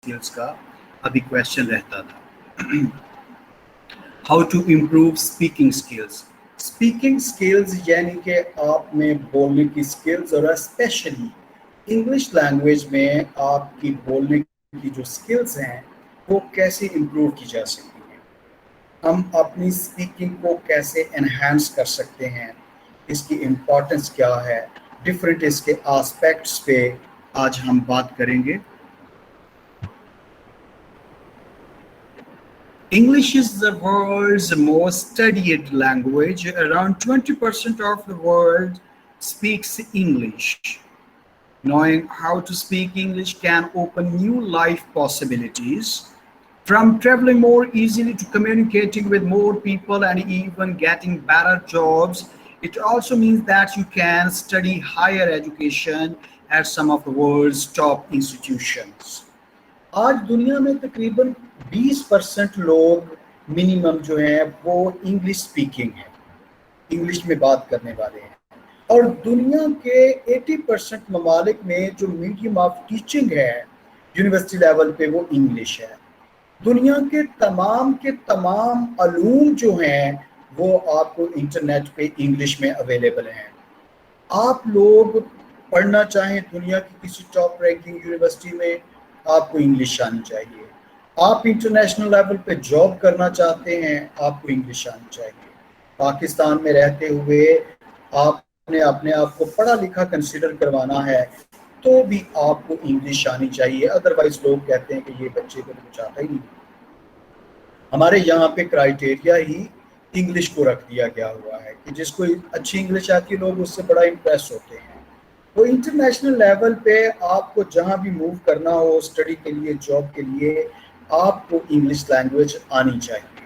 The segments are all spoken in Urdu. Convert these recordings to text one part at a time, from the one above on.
اسکلس کا ابھی کویشچن رہتا تھا. How to improve speaking skills. Speaking skills یعنی کہ آپ میں بولنے کی اسکلز اور اسپیشلی انگلش لینگویج میں آپ کی بولنے کی جو اسکلز ہیں وہ کیسے امپروو کی جا سکتی ہیں. ہم اپنی اسپیکنگ کو کیسے انہینس کر سکتے ہیں, اس کی امپورٹنس کیا ہے, ڈفرینٹ اس کے آسپیکٹس پہ آج ہم بات کریں گے. English is the world's most studied language. Around 20% of the world speaks English. Knowing how to speak English can open new life possibilities, from traveling more easily to communicating with more people and even getting better jobs. It also means that you can study higher education at some of the world's top institutions. آج دنیا میں تقریباً 20% لوگ منیمم جو ہیں وہ انگلش اسپیکنگ ہیں, انگلش میں بات کرنے والے ہیں, اور دنیا کے 80% ممالک میں جو میڈیم آف ٹیچنگ ہے یونیورسٹی لیول پہ وہ انگلش ہے. دنیا کے تمام علوم جو ہیں وہ آپ کو انٹرنیٹ پہ انگلش میں اویلیبل ہیں. آپ لوگ پڑھنا چاہیں دنیا کی کسی ٹاپ رینکنگ یونیورسٹی میں, آپ کو انگلش آنی چاہیے. آپ انٹرنیشنل لیول پہ جاب کرنا چاہتے ہیں, آپ کو انگلش آنی چاہیے. پاکستان میں رہتے ہوئے آپ نے اپنے آپ کو پڑھا لکھا کنسیڈر کروانا ہے تو بھی آپ کو انگلش آنی چاہیے, ادروائز لوگ کہتے ہیں کہ یہ بچے کو کچھ آتا ہی نہیں. ہمارے یہاں پہ کرائٹیریا ہی انگلش کو رکھ دیا گیا ہوا ہے کہ جس کو اچھی انگلش آتی ہے لوگ اس سے بڑا امپریس ہوتے ہیں. تو انٹرنیشنل لیول پہ آپ کو جہاں بھی موو کرنا ہو اسٹڈی کے لیے, جاب کے لیے, آپ کو انگلش لینگویج آنی چاہیے.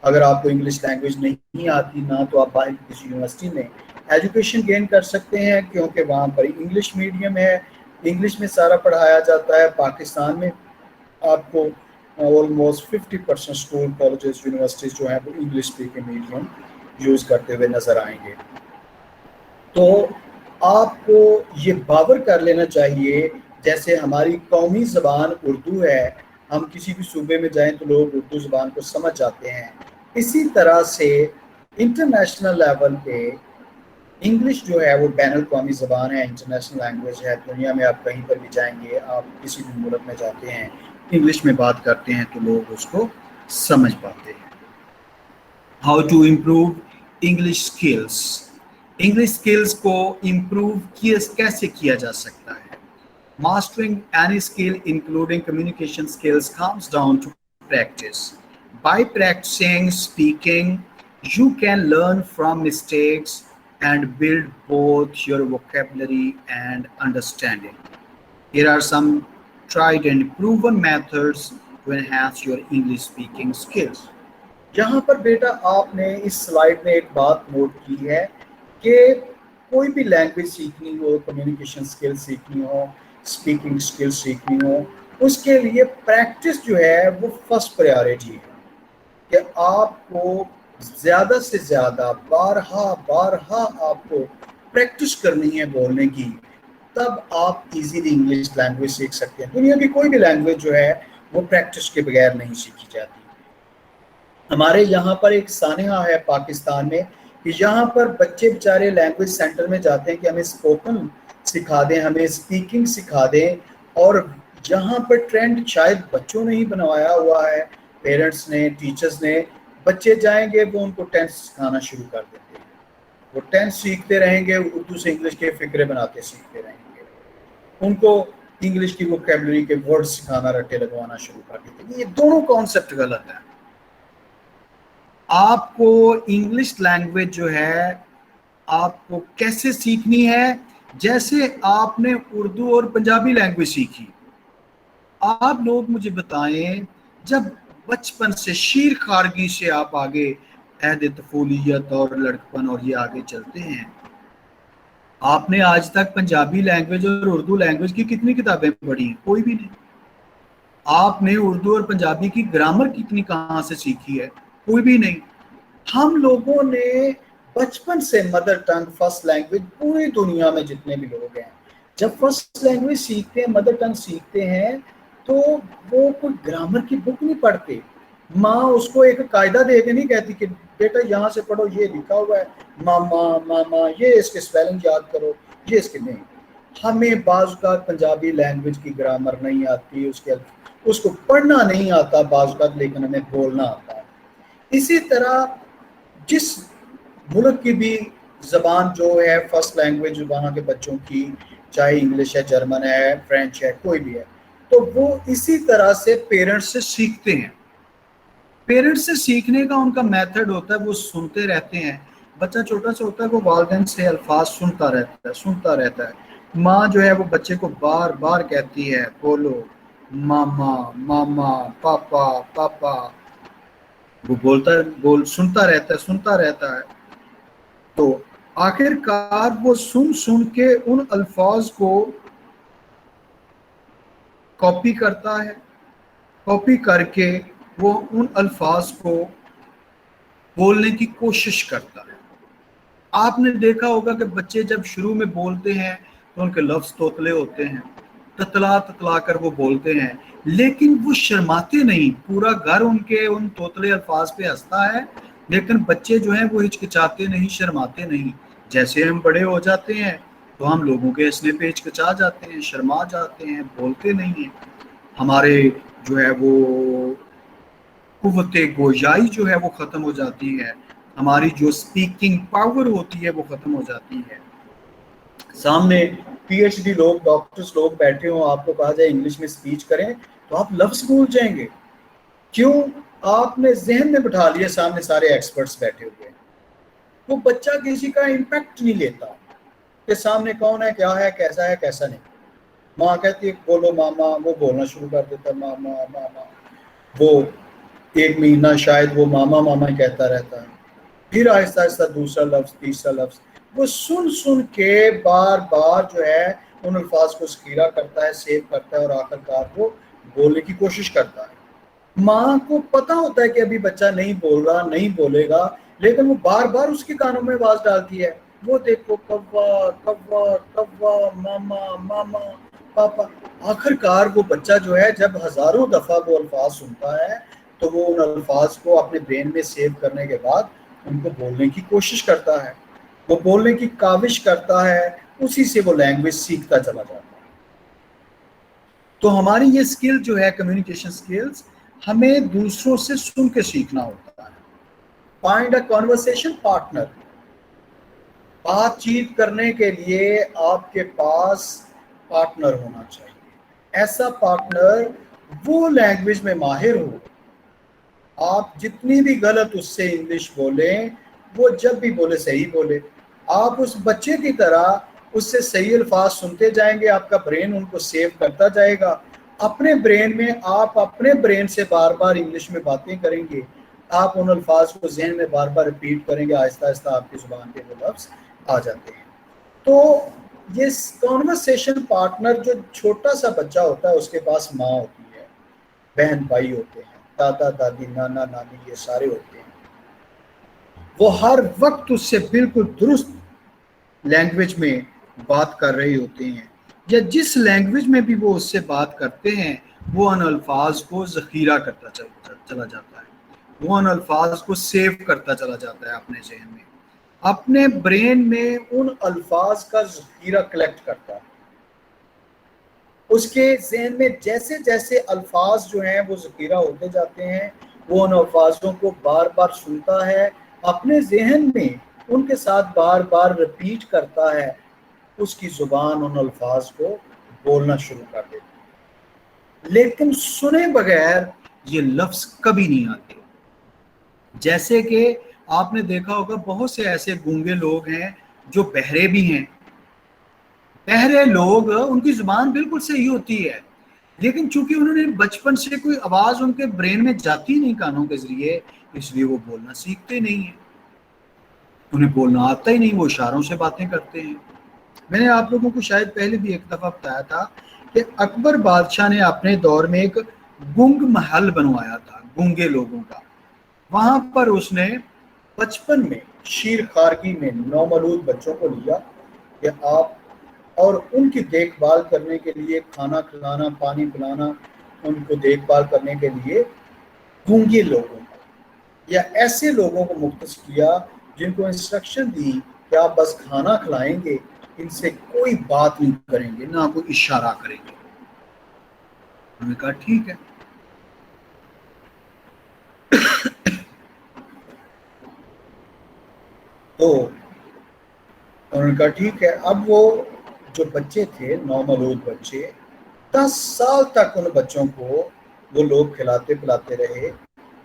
اگر آپ کو انگلش لینگویج نہیں آتی نہ تو آپ باہر کسی یونیورسٹی میں ایجوکیشن گین کر سکتے ہیں کیونکہ وہاں پر انگلش میڈیم ہے, انگلش میں سارا پڑھایا جاتا ہے. پاکستان میں آپ کو آلموسٹ 50% اسکول کالجز یونیورسٹیز جو ہیں وہ انگلش اسپیکنگ میڈیم یوز کرتے ہوئے نظر آئیں گے. تو آپ کو یہ باور کر لینا چاہیے جیسے ہماری قومی زبان اردو ہے, ہم کسی بھی صوبے میں جائیں تو لوگ اردو زبان کو سمجھ جاتے ہیں, اسی طرح سے انٹرنیشنل لیول پہ انگلش جو ہے وہ بین الاقوامی زبان ہے, انٹرنیشنل لینگویج ہے. دنیا میں آپ کہیں پر بھی جائیں گے, آپ کسی بھی ملک میں جاتے ہیں انگلش میں بات کرتے ہیں تو لوگ اس کو سمجھ پاتے ہیں. How to improve English skills. English skills کو امپروو کیسے کیا جا سکتا ہے. Mastering any skill, including communication skills, comes down to practice. By practicing speaking, you can learn from mistakes and build both your vocabulary and understanding. Here are some tried and proven methods to enhance your English speaking skills. یہاں پر بیٹا آپ نے اس سلائیڈ میں ایک بات نوٹ کی ہے کہ کوئی بھی لینگویج سیکھنی ہو, کمیونیکیشن اسکل سیکھنی ہو, اسپیکنگ اسکل سیکھنی ہو, اس کے لیے پریکٹس جو ہے وہ فرسٹ پریارٹی ہے کہ آپ کو زیادہ سے زیادہ بارہا آپ کو پریکٹس کرنی ہے بولنے کی, تب آپ ایزیلی انگلش لینگویج سیکھ سکتے ہیں. دنیا کی کوئی بھی لینگویج جو ہے وہ پریکٹس کے بغیر نہیں سیکھی جاتی. ہمارے یہاں پر ایک سانحہ ہے پاکستان میں کہ یہاں پر بچے بیچارے لینگویج سینٹر میں جاتے ہیں کہ ہمیں اسپوکن سکھا دیں, ہمیں اسپیکنگ سکھا دیں, اور جہاں پر ٹرینڈ شاید بچوں نے ہی بنوایا ہوا ہے, پیرنٹس نے, ٹیچرز نے. بچے جائیں گے وہ ان کو ٹینس سکھانا شروع کر دیتے ہیں, وہ ٹینس سیکھتے رہیں گے, اردو سے انگلش کے فقرے بناتے سیکھتے رہیں گے, ان کو انگلش کی ووکیبلری کے ورڈ سکھانا, رٹے لگوانا شروع کر دیتے ہیں. یہ دونوں کانسیپٹ غلط ہیں. آپ کو انگلش لینگویج جو ہے آپ کو کیسے سیکھنی ہے, جیسے آپ نے اردو اور پنجابی لینگویج سیکھی. آپ لوگ مجھے بتائیں جب بچپن سے شیر خارگی سے آپ آگے عہد طفولیت اور لڑکپن اور یہ آگے چلتے ہیں, آپ نے آج تک پنجابی لینگویج اور اردو لینگویج کی کتنی کتابیں پڑھی ہیں؟ کوئی بھی نہیں. آپ نے اردو اور پنجابی کی گرامر کتنی کہاں سے سیکھی ہے؟ کوئی بھی نہیں. ہم لوگوں نے بچپن سے مدر ٹنگ فرسٹ لینگویج, پوری دنیا میں جتنے بھی لوگ ہیں جب فرسٹ لینگویج سیکھتے ہیں, مدر ٹنگ سیکھتے ہیں, تو وہ کوئی گرامر کی بک نہیں پڑھتے. ماں اس کو ایک قاعدہ دے کے نہیں کہتی کہ بیٹا یہاں سے پڑھو، یہ لکھا ہوا ہے ماما ماما، یہ اس کے اسپیلنگ یاد کرو، یہ اس کے نہیں. ہمیں بعض اوقات پنجابی لینگویج کی گرامر نہیں آتی، اس کو پڑھنا نہیں آتا بعض اوقات، لیکن ہمیں بولنا آتا ہے. اسی طرح جس ملک کی بھی زبان جو ہے فرسٹ لینگویج وہاں کے بچوں کی، چاہے انگلش ہے، جرمن ہے، فرینچ ہے، کوئی بھی ہے، تو وہ اسی طرح سے پیرنٹس سے سیکھتے ہیں. پیرنٹس سے سیکھنے کا ان کا میتھڈ ہوتا ہے، وہ سنتے رہتے ہیں. بچہ چھوٹا سا ہوتا ہے، وہ والدین سے الفاظ سنتا رہتا ہے. ماں جو ہے وہ بچے کو بار بار کہتی ہے بولو ماما ماما پاپا پاپا، وہ سنتا رہتا ہے. تو آخر کار وہ سن کے ان الفاظ کو کاپی کرتا ہے. کاپی کر کے وہ ان الفاظ کو بولنے کی کوشش کرتا ہے. آپ نے دیکھا ہوگا کہ بچے جب شروع میں بولتے ہیں تو ان کے لفظ توتلے ہوتے ہیں، تتلا کر وہ بولتے ہیں، لیکن وہ شرماتے نہیں. پورا گھر ان کے ان توتلے الفاظ پہ ہنستا ہے، لیکن بچے جو ہیں وہ ہچکچاتے نہیں، شرماتے نہیں. جیسے ہم بڑے ہو جاتے ہیں تو ہم لوگوں کے ہنسنے پہ ہچکچا جاتے ہیں، شرما جاتے ہیں، بولتے نہیں ہیں. ہمارے جو ہے وہ قوت گویائی جو ہے وہ ختم ہو جاتی ہے، ہماری جو سپیکنگ پاور ہوتی ہے وہ ختم ہو جاتی ہے. سامنے پی ایچ ڈی لوگ، ڈاکٹرز لوگ بیٹھے ہوں، آپ کو کہا جائے انگلش میں سپیچ کریں تو آپ لفظ بھول جائیں گے. کیوں؟ آپ نے ذہن میں بٹھا لیا سامنے سارے ایکسپرٹس بیٹھے ہوئے ہیں. وہ بچہ کسی کا امپیکٹ نہیں لیتا کہ سامنے کون ہے، کیا ہے، کیسا ہے، کیسا نہیں. ماں کہتی ہے بولو ماما، وہ بولنا شروع کر دیتا ہے ماما ماما. وہ ایک مہینہ شاید وہ ماما ماما کہتا رہتا ہے، پھر آہستہ آہستہ دوسرا لفظ، تیسرا لفظ. وہ سن کے بار بار جو ہے ان الفاظ کو ذخیرہ کرتا ہے، سیو کرتا ہے، اور آخر کار وہ بولنے کی کوشش کرتا ہے. ماں کو پتا ہوتا ہے کہ ابھی بچہ نہیں بول رہا، نہیں بولے گا، لیکن وہ بار بار اس کے کانوں میں آواز ڈالتی ہے، وہ دیکھو کوا کوا کوا ماما ماما پاپا. آخر کار وہ بچہ جو ہے جب ہزاروں دفعہ وہ الفاظ سنتا ہے تو وہ ان الفاظ کو اپنے برین میں سیو کرنے کے بعد ان کو بولنے کی کوشش کرتا ہے، وہ بولنے کی کاوش کرتا ہے، اسی سے وہ لینگویج سیکھتا چلا جاتا ہے. تو ہماری یہ سکل جو ہے کمیونیکیشن سکلز، ہمیں دوسروں سے سن کے سیکھنا ہوتا ہے. Find a conversation partner. بات چیت کرنے کے لیے آپ کے پاس پارٹنر ہونا چاہیے. ایسا پارٹنر وہ لینگویج میں ماہر ہو، آپ جتنی بھی غلط اس سے انگلش بولیں وہ جب بھی بولے صحیح بولے. آپ اس بچے کی طرح اس سے صحیح الفاظ سنتے جائیں گے، آپ کا برین ان کو سیو کرتا جائے گا. اپنے برین میں آپ اپنے برین سے بار بار انگلش میں باتیں کریں گے، آپ ان الفاظ کو ذہن میں بار بار ریپیٹ کریں گے، آہستہ آہستہ آپ کی زبان پہ وہ لفظ آ جاتے ہیں. تو یہ کانورسیشن پارٹنر جو چھوٹا سا بچہ ہوتا ہے، اس کے پاس ماں ہوتی ہے، بہن بھائی ہوتے ہیں، دادا دادی نانا نانی، یہ سارے ہوتے ہیں. وہ ہر وقت اس سے بالکل درست لینگویج میں بات کر رہے ہوتے ہیں، یا جس لینگویج میں بھی وہ اس سے بات کرتے ہیں وہ ان الفاظ کو ذخیرہ کرتا چلا جاتا ہے، وہ ان الفاظ کو سیو کرتا چلا جاتا ہے اپنے ذہن میں، اپنے برین میں ان الفاظ کا ذخیرہ کلیکٹ کرتا ہے. اس کے ذہن میں جیسے جیسے الفاظ جو ہیں وہ ذخیرہ ہوتے جاتے ہیں، وہ ان الفاظوں کو بار بار سنتا ہے، اپنے ذہن میں ان کے ساتھ بار بار ریپیٹ کرتا ہے، اس کی زبان ان الفاظ کو بولنا شروع کر دیتی ہے. لیکن سنے بغیر یہ لفظ کبھی نہیں آتے. جیسے کہ آپ نے دیکھا ہوگا بہت سے ایسے گونگے لوگ ہیں جو بہرے بھی ہیں. بہرے لوگ ان کی زبان بالکل صحیح ہوتی ہے، لیکن چونکہ انہوں نے بچپن سے کوئی آواز ان کے برین میں جاتی نہیں کانوں کے ذریعے، اس لیے وہ بولنا سیکھتے نہیں ہیں، انہیں بولنا آتا ہی نہیں، وہ اشاروں سے باتیں کرتے ہیں. میں نے آپ لوگوں کو شاید پہلے بھی ایک دفعہ بتایا تھا کہ اکبر بادشاہ نے اپنے دور میں ایک گنگ محل بنوایا تھا گونگے لوگوں کا. وہاں پر اس نے بچپن میں شیر خارگی میں نومولود بچوں کو لیا کہ آپ، اور ان کی دیکھ بھال کرنے کے لیے کھانا کھلانا، پانی پلانا، ان کو دیکھ بھال کرنے کے لیے گونگے لوگوں کو یا ایسے لوگوں کو مختص کیا جن کو انسٹرکشن دی کہ آپ بس کھانا کھلائیں گے، ان سے کوئی بات نہیں کریں گے، نہ کوئی اشارہ کریں گے۔ انہوں نے کہا ٹھیک ہے۔ تو انہوں نے کہا ٹھیک ہے۔ اب وہ جو بچے تھے نومولود بچے، 10 سال تک ان بچوں کو وہ لوگ کھلاتے پلاتے رہے،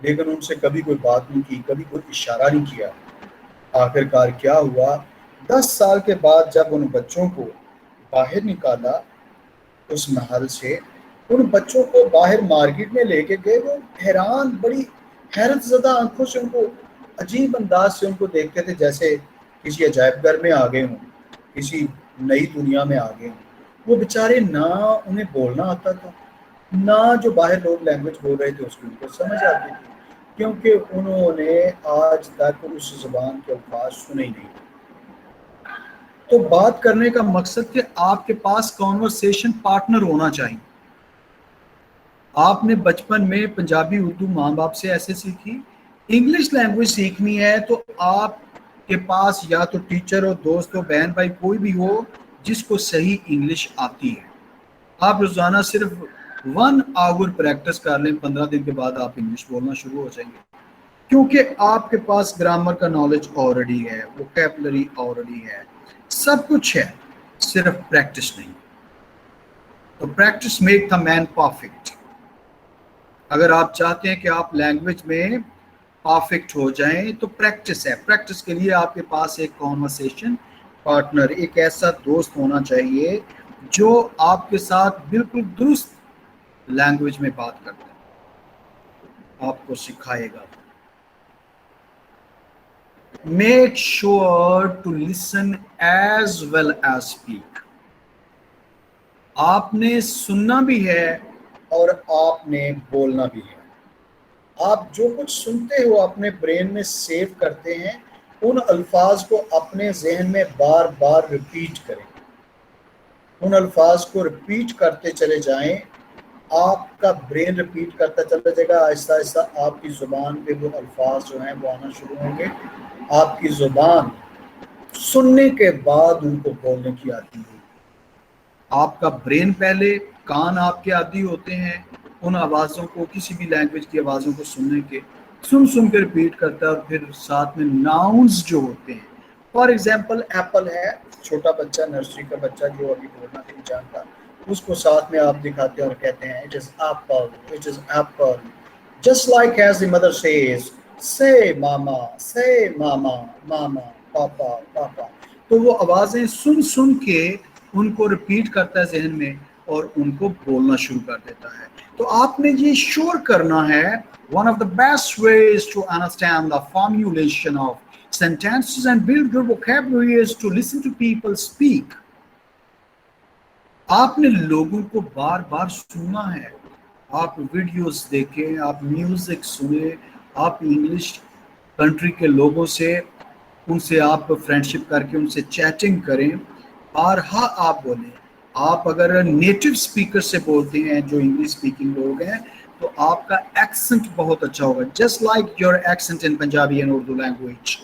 لیکن ان سے کبھی کوئی بات نہیں کی، کبھی کوئی اشارہ نہیں کیا۔ آخر کار کیا ہوا، 10 سال کے بعد جب ان بچوں کو باہر نکالا اس محل سے، ان بچوں کو باہر مارکیٹ میں لے کے گئے، وہ حیران، بڑی حیرت زدہ آنکھوں سے ان کو، عجیب انداز سے ان کو دیکھتے تھے، جیسے کسی عجائب گھر میں آ گئے ہوں، کسی نئی دنیا میں آ گئے ہوں۔ وہ بیچارے نہ انہیں بولنا آتا تھا، نہ جو باہر لوگ لینگویج بول رہے تھے اس کی ان کو سمجھ آتی تھی، کیونکہ انہوں نے آج تک اس زبان کے الفاظ سنے ہی نہیں۔ تو بات کرنے کا مقصد کہ آپ کے پاس کانورسیشن پارٹنر ہونا چاہیے۔ آپ نے بچپن میں پنجابی اردو ماں باپ سے ایسے سیکھی، انگلش لینگویج سیکھنی ہے تو آپ کے پاس یا تو ٹیچر ہو، دوست ہو، بہن بھائی کوئی بھی ہو جس کو صحیح انگلش آتی ہے۔ آپ روزانہ صرف 1 آور پریکٹس کر لیں، 15 دن کے بعد آپ انگلش بولنا شروع ہو جائیں گے، کیونکہ آپ کے پاس گرامر کا نالج آلریڈی ہے، ووکیبلری آلریڈی ہے، سب کچھ ہے، صرف پریکٹس نہیں۔ تو practice make the man perfect. اگر آپ چاہتے ہیں کہ آپ لینگویج میں پرفیکٹ ہو جائیں تو پریکٹس ہے۔ پریکٹس کے لیے آپ کے پاس ایک کانورسیشن پارٹنر، ایک ایسا دوست ہونا چاہیے جو آپ کے ساتھ بالکل درست لینگویج میں بات کرتا ہے، آپ کو سکھائے گا۔ Make sure to listen as well as speak. آپ نے سننا بھی ہے اور آپ نے بولنا بھی ہے۔ آپ جو کچھ سنتے ہو اپنے برین میں سیو کرتے ہیں، ان الفاظ کو اپنے ذہن میں بار بار ریپیٹ کریں، ان الفاظ کو ریپیٹ کرتے چلے جائیں، آپ کا برین ریپیٹ کرتا چلا جائے گا، آہستہ آہستہ آپ کی زبان پہ وہ الفاظ جو ہیں وہ آنا شروع ہوں گے۔ آپ کی زبان سننے کے بعد ان کو بولنے کی عادی ہوگی۔ آپ کا برین پہلے، کان آپ کے عادی ہوتے ہیں ان آوازوں کو، کسی بھی لینگویج کی آوازوں کو سننے کے، سن کے ریپیٹ کرتا ہے، اور پھر ساتھ میں ناؤنز جو ہوتے ہیں، فار ایگزامپل ایپل ہے، چھوٹا بچہ، نرسری کا بچہ جو ابھی بولنا نہیں جانتا، اس کو ساتھ میں آپ دکھاتے ہیں اور کہتے ہیں it is apple, it is apple, just like as the mother says say mama ماما، پاپا پاپا۔ تو وہ آوازیں سن کے ان کو ریپیٹ کرتا ہے ذہن میں اور ان کو بولنا شروع کر دیتا ہے۔ تو آپ نے یہ شور کرنا ہے، one of the best ways to understand the formulation of sentences and build your vocabulary is to listen to people speak۔ آپ نے لوگوں کو بار بار سننا ہے، آپ ویڈیوز دیکھیں، آپ میوزک سنیں، آپ انگلش کنٹری کے لوگوں سے، ان سے آپ فرینڈشپ کر کے ان سے چیٹنگ کریں، بارہا آپ بولیں۔ آپ اگر نیٹو اسپیکر سے بولتے ہیں جو انگلش اسپیکنگ لوگ ہیں تو آپ کا ایکسنٹ بہت اچھا ہوگا، just like your accent in Punjabi and Urdu language.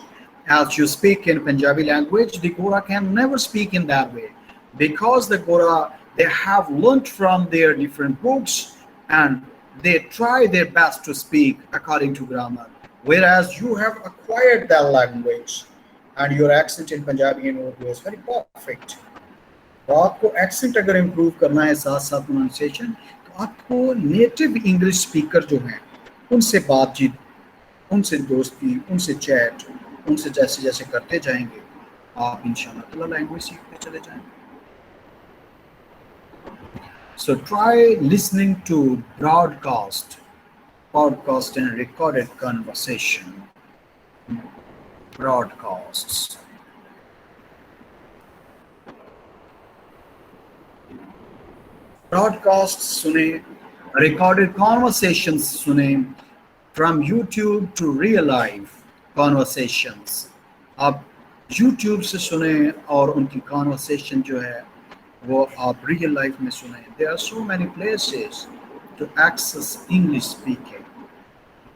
As you speak in Punjabi language, the Gora can never speak in that way, because the Gora, they have learnt from their different books and they try their best to speak according to grammar, whereas you have acquired that language and your accent in Punjabi and Urdu is very perfect۔ تو آپ کو ایکسنٹ اگر امپروو کرنا ہے ساتھ ساتھ پروننسیشن، تو آپ کو نیٹو انگلش اسپیکر جو ہیں ان سے بات چیت، ان سے دوستی، ان سے چیٹ، ان سے جیسے جیسے کرتے جائیں گے آپ انشاءاللہ تعالیٰ لینگویج سیکھتے چلے جائیں گے۔ So try listening to broadcast and recorded conversation broadcasts۔ Broadcast سنیں، ریکارڈڈ کانورسیشنز سنیں، from YouTube to real life conversations. آپ یوٹیوب سے سنیں اور ان کی کانورسیشن جو ہے وہ آپ ریئل لائف میں سنیں۔ There are so many places to access English speaking.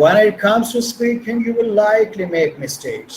when it comes to speaking you will likely make mistakes.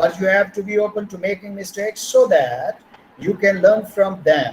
But you have to be open to making mistakes so that you can learn from them.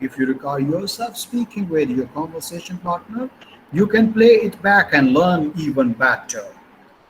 If you record yourself speaking with your conversation partner, you can play it back and learn even better.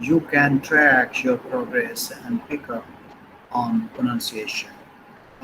You can track your progress and pick up on pronunciation.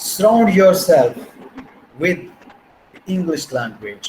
Surround yourself with English language.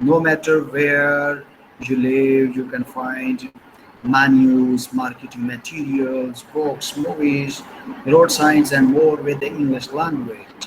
No matter where you live, you can find menus, marketing materials, books, movies, road signs, and more with the English language.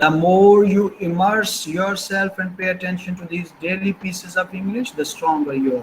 The more you immerse yourself and pay attention to these daily pieces of English, the stronger your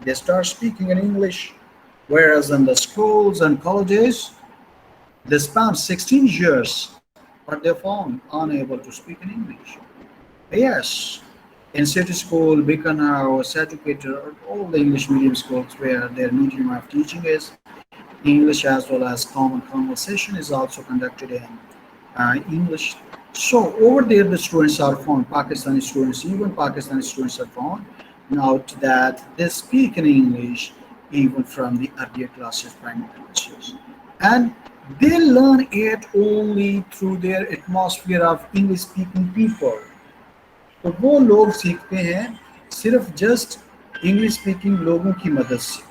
they start speaking in English, whereas in the schools and colleges They spent 16 years, but they found unable to speak in English. Yes, in city school, beacon house, educator, all the English medium schools where their medium of teaching is English as well as common conversation is also conducted in English. So over there, the students are found, Pakistani students, even Pakistani students are found out that they speak in English even from the earlier classes, primary classes. And they learn it only through their atmosphere of English speaking people. تو وہ لوگ سیکھتے ہیں صرف جسٹ انگلش اسپیکنگ لوگوں کی مدد سے.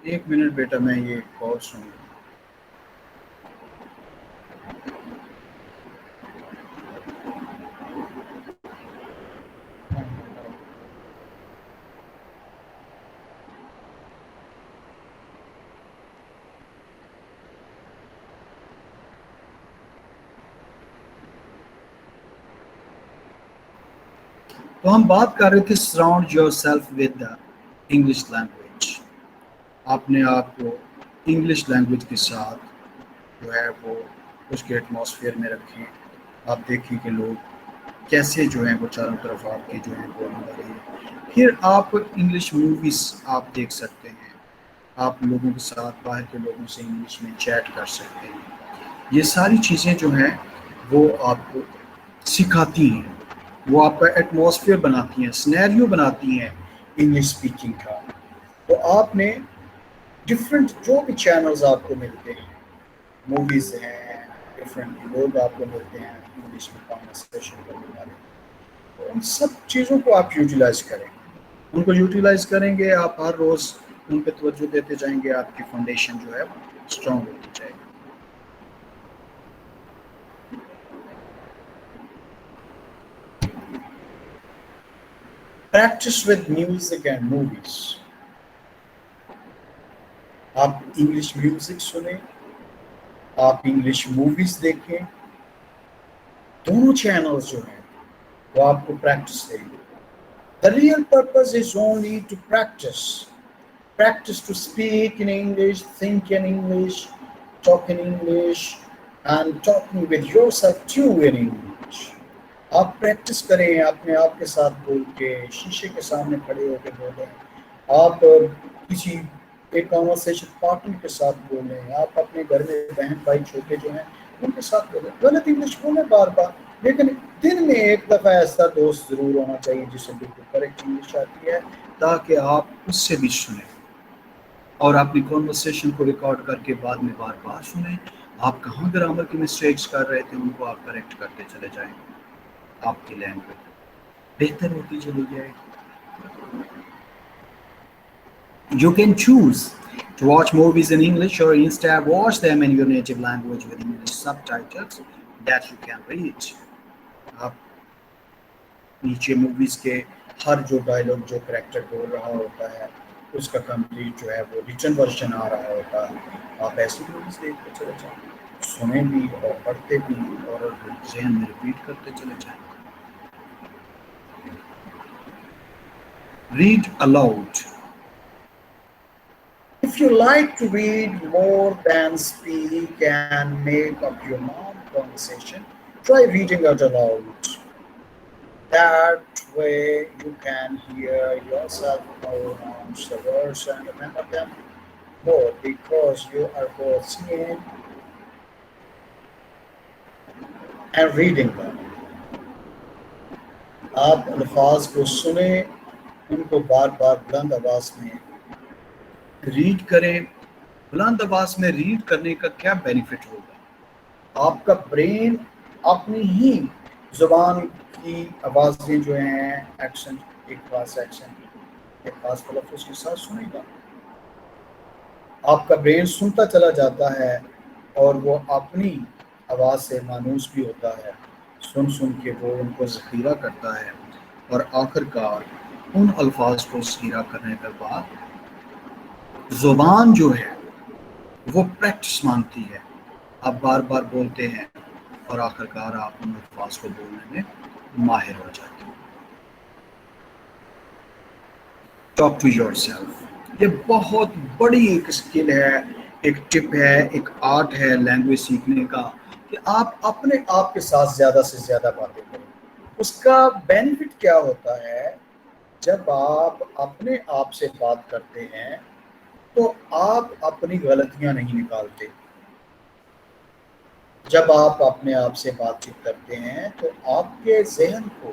ایک منٹ بیٹا میں یہ کال سنوں. تو ہم بات کر رہے تھے surround your self with the English language. اپنے آپ کو انگلش لینگویج کے ساتھ جو ہے وہ اس کے ایٹماسفیئر میں رکھیں. آپ دیکھیں کہ لوگ کیسے جو ہیں وہ چاروں طرف آپ کے جو ہیں بولنے والے ہیں. پھر آپ انگلش موویز آپ دیکھ سکتے ہیں. آپ لوگوں کے ساتھ باہر کے لوگوں سے انگلش میں چیٹ کر سکتے ہیں. یہ ساری چیزیں جو ہیں وہ آپ کو سکھاتی ہیں, وہ آپ کا ایٹماسفیئر بناتی ہیں, سنیریو بناتی ہیں انگلش اسپیکنگ کا. تو آپ نے ڈفرینٹ جو بھی چینلز آپ کو ملتے ہیں, موویز ہیں, ڈفرینٹ لوگ آپ کو ملتے ہیں انگلش میں کانورسیشن کرنے والے, تو ان سب چیزوں کو آپ یوٹیلائز کریں. ان کو یوٹیلائز کریں گے آپ, ہر روز ان پہ توجہ دیتے جائیں گے, آپ کی فاؤنڈیشن جو ہے اسٹرانگ ہوتی جائے گی. Practice with music and movies. آپ انگلش میوزک سنیں, آپ انگلش موویز دیکھیں. دونوں چینلز جو ہیں وہ آپ کو پریکٹس دیں گے. The real purpose is only to practice. Practice to speak in English, think in English, talk in English, and talking with yourself too in English. آپ پریکٹس کریں اپنے آپ کے ساتھ بول کے, شیشے کے سامنے کھڑے ہو کے بولیں. آپ کسی ایک کانورسیشن پارٹنر کے ساتھ بولیں, آپ اپنے گھر میں بہن بھائی چھوٹے جو ہیں ان کے ساتھ بولیں. غلط انگلش بولیں بار بار, لیکن دن میں ایک دفعہ ایسا دوست ضرور ہونا چاہیے جسے بالکل کریکٹ انگلش آتی ہے, تاکہ آپ اس سے بھی سنیں اور اپنی کانورسیشن کو ریکارڈ کر کے بعد میں بار بار سنیں. آپ کہاں گرامر کی مسٹیکس کر رہے تھے ان کو آپ کریکٹ کرتے چلے جائیں, آپ کی لینگویج بہتر ہوتی چلی جائے گی. You can choose to watch movies in English or instead watch them in your native language with English subtitles that you can read. آپ نیچے موویز کے ہر جو ڈائلاگ جو کریکٹر بول رہا ہوتا ہے اس کا کمپلیٹ جو ہے وہ ریٹن ورژن آ رہا ہوتا ہے. آپ ایسی موویز دیکھ کے چلے جائیں, سنیں بھی اور پڑھتے بھی اور ذہن میں ریپیٹ کرتے چلے جائیں. Read aloud. If you like to read more than speak and make up your own conversation, try reading out aloud. That way you can hear yourself pronounce the words and remember them more because you are both seeing and reading them. آپ الفاظ کو سنیں, ان کو بار بار بلند آواز میں ریڈ کریں. بلند آواز میں ریڈ کرنے کا کیا بینیفٹ ہوگا؟ آپ کا برین اپنی ہی زبان کی آوازیں جو ہیں ایکسنٹ, ایک خاص ایکسنٹ, ایک خاص تلفظ کے ساتھ سنے گا. آپ کا برین سنتا چلا جاتا ہے اور وہ اپنی آواز سے مانوس بھی ہوتا ہے. سن سن کے وہ ان کو ذخیرہ کرتا ہے اور آخر کار ان الفاظ کو ذخیرہ کرنے کے بعد زبان جو ہے وہ پریکٹس مانگتی ہے. آپ بار بار بولتے ہیں اور آخرکار آپ ان الفاظ کو بولنے میں ماہر ہو جاتے ہیں. ٹاک ٹو یور سیلف، یہ بہت بڑی ایک اسکل ہے، ایک ٹپ ہے، ایک آرٹ ہے لینگویج سیکھنے کا، کہ آپ اپنے آپ کے ساتھ زیادہ سے زیادہ باتیں کریں. اس کا بینیفٹ کیا ہوتا ہے؟ جب آپ اپنے آپ سے بات کرتے ہیں تو آپ اپنی غلطیاں نہیں نکالتے. جب آپ اپنے آپ سے بات چیت کرتے ہیں تو آپ کے ذہن کو،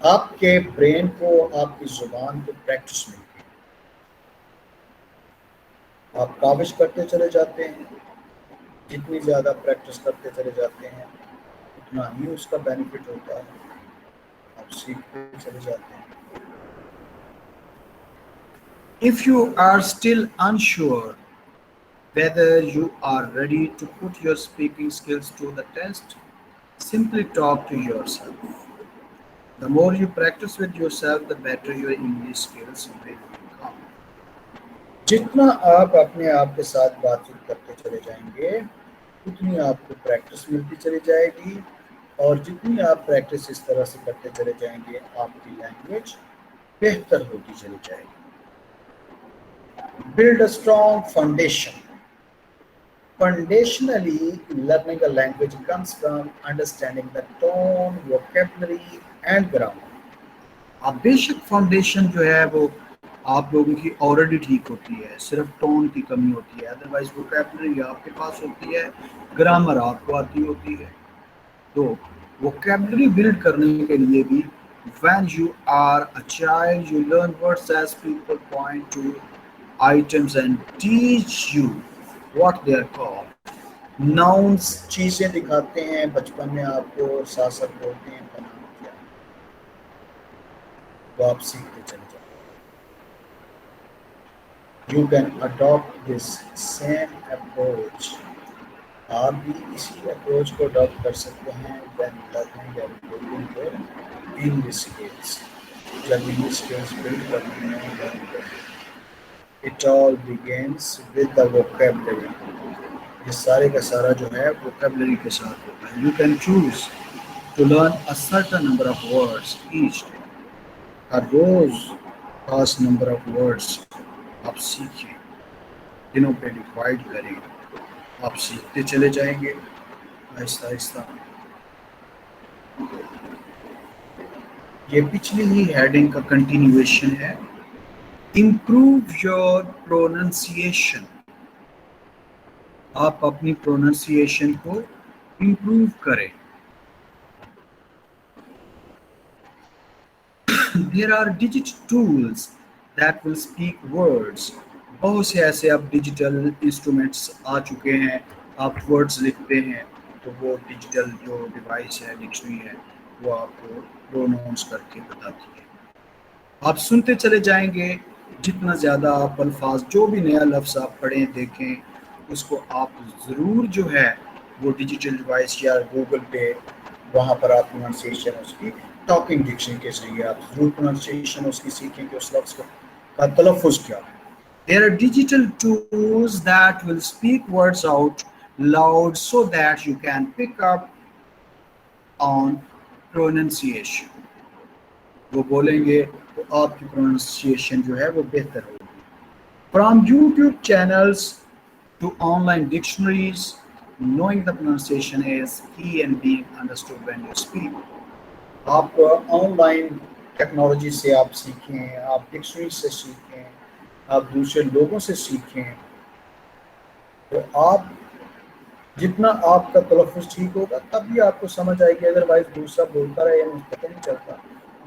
آپ کے برین کو، آپ کی زبان کو پریکٹس ملتی ہے. آپ کاوش کرتے چلے جاتے ہیں، جتنی زیادہ پریکٹس کرتے چلے جاتے ہیں اتنا ہی اس کا بینیفٹ ہوتا ہے، آپ سیکھتے چلے جاتے ہیں. If you are still unsure whether you are ready to put your speaking skills to the test, simply talk to yourself. The more you practice with yourself, the better your English skills will become. جتنا آپ اپنے آپ کے ساتھ بات چیت کرتے چلے جائیں گے اتنی آپ کو پریکٹس ملتی چلی جائے گی، اور جتنی آپ پریکٹس اس طرح سے کرتے چلے جائیں گے آپ کی لینگویج بہتر ہوتی چلی جائے گی. Build a strong foundation. Foundationally, learning a language comes from understanding the tone, vocabulary, and grammar. اب بیشک فاؤنڈیشن جو ہے وہ آپ لوگوں کی آلریڈی ٹھیک ہوتی ہے، صرف ٹون کی کمی ہوتی ہے، ادروائز ووکیبلری آپ کے پاس ہوتی ہے، گرامر آپ کو آتی ہوتی ہے. تو ووکیبلری بلڈ کرنے کے لیے بھی when you are a child you learn words as people point to items and teach you what they are called. Nouns چیزیں دکھاتے ہیں بچپن میں آپ کو، اور ساتھ ساتھ بولتے ہیں کا نام کیا ہے، وہ آپ سیکھتے چلے جائیں. You can adopt this same approach. آپ بھی اسی اپروچ کو اڈاپٹ کر سکتے ہیں when learning and building your English skills. جب انگلش اسکلس بلڈ کرتے ہیں learn کرتے ہیں. It all begins with the vocabulary. یہ سارے کا سارا جو ہے vocabulary کے ساتھ ہوتا ہے. You can choose to learn a certain number of words each day. ہر روز خاص نمبر آف ورڈس آپ سیکھیں، دنوں پہ ڈیوائڈ کریں، آپ سیکھتے چلے جائیں گے آہستہ آہستہ. یہ پچھلی ہی ہیڈنگ کا کنٹینیویشن ہے. Improve your pronunciation. آپ اپنی پروننسیشن کو امپروو کریں. There are digital tools that will speak words. بہت سے ایسے اب ڈیجیٹل انسٹرومنٹس آ چکے ہیں، آپ ورڈز لکھتے ہیں تو وہ ڈیجیٹل جو ڈیوائس ہے، ڈکشنری ہے، وہ آپ کو پروناؤنس کر کے بتاتی ہے. آپ سنتے چلے جائیں گے، جتنا زیادہ آپ الفاظ، جو بھی نیا لفظ آپ پڑھیں دیکھیں اس کو آپ ضرور جو ہے وہ ڈیجیٹل ڈیوائس یا گوگل پہ وہاں پر آپ پروننسیشن اس کی ٹاکنگ ڈکشنری کے ذریعے آپ ضرور پروننسیشن اس کی سیکھیں کہ اس لفظ کا تلفظ کیا ہے. There are digital tools that will speak words out loud so that you can pick up on pronunciation. وہ بولیں گے تو آپ کی پروننسیشن جو ہے وہ بہتر ہوگی. From YouTube channels to online dictionaries, knowing the pronunciation is key and being understood when you speak. آپ آن لائن ٹیکنالوجی سے آپ سیکھیں، آپ ڈکشنری سے سیکھیں، آپ دوسرے لوگوں سے سیکھیں، تو آپ جتنا آپ کا تلفظ ٹھیک ہوگا تب بھی آپ کو سمجھ آئے گی. ادروائز دوسرا بولتا رہے ہمیں پتہ نہیں چلتا،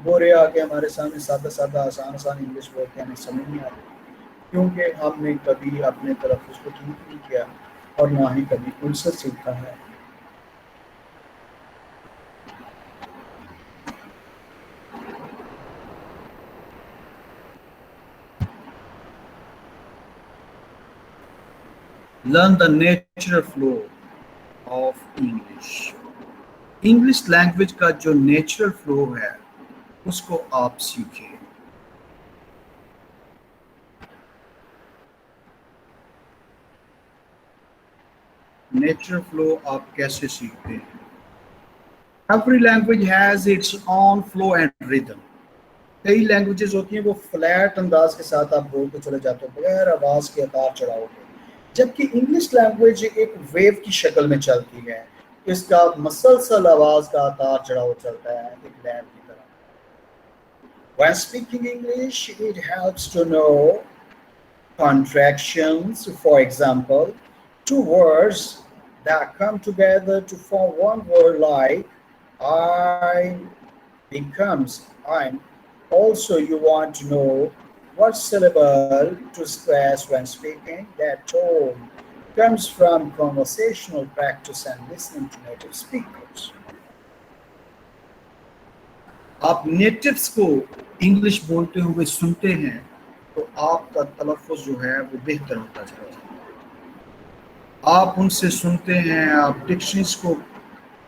بورے آ کے ہمارے سامنے سادہ سادہ آسان آسان انگلش بولتے ہیں، ہمیں سمجھ نہیں آتی کیونکہ ہم نے کبھی اپنے تلفظ کو ٹھیک نہیں کیا اور نہ ہی کبھی ان سے سیکھا ہے. Learn the natural flow of English. English language کا جو نیچرل فلو ہے اس کو آپ سیکھیں. نیچرل فلو آپ کیسے سیکھتے ہیں. Every language has it's on flow and rhythm. کئی لینگویجز ہوتی ہیں وہ فلیٹ انداز کے ساتھ آپ بولتے چلے جاتے ہو بغیر آواز کے اتار چڑھاؤ کے، جبکہ انگلش لینگویج ایک ویو کی شکل میں چلتی ہے. اس کا مسلسل آواز کا اتار چڑھاؤ چلتا ہے ایک لہر کی طرح. When speaking English, it helps to know contractions. For example, two words that come together to form one word like I becomes I'm. Also, you want to know what syllable to stress when speaking. That tone comes from conversational practice and listening to native speakers. آپ نیٹیوز کو انگلش بولتے ہوئے سنتے ہیں تو آپ کا تلفظ جو ہے وہ بہتر ہوتا جاتا ہے. آپ ان سے سنتے ہیں، آپ ڈکشنریز کو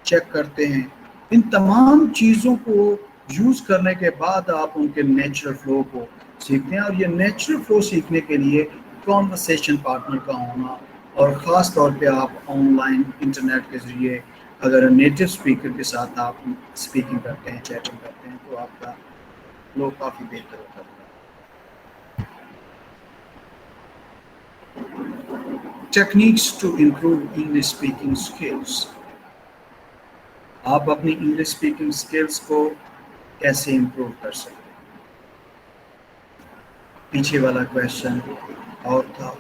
چیک کرتے ہیں. ان تمام چیزوں کو یوز کرنے کے بعد آپ ان کے نیچرل فلو کو سیکھتے ہیں. اور یہ نیچرل فلو سیکھنے کے لیے کانورسیشن پارٹنر کا ہونا، اور خاص طور پہ آپ آن لائن انٹرنیٹ کے ذریعے اگر نیٹو اسپیکر کے ساتھ آپ اسپیکنگ کرتے ہیں، چیٹنگ کرتے ہیں، تو آپ کا فلو کافی بہتر ہوتا ہے. Techniques to improve English speaking skills. آپ اپنی انگلش اسپیکنگ اسکلس کو کیسے امپروو کر سکتے ہیں. پیچھے والا کویشچن اور تھا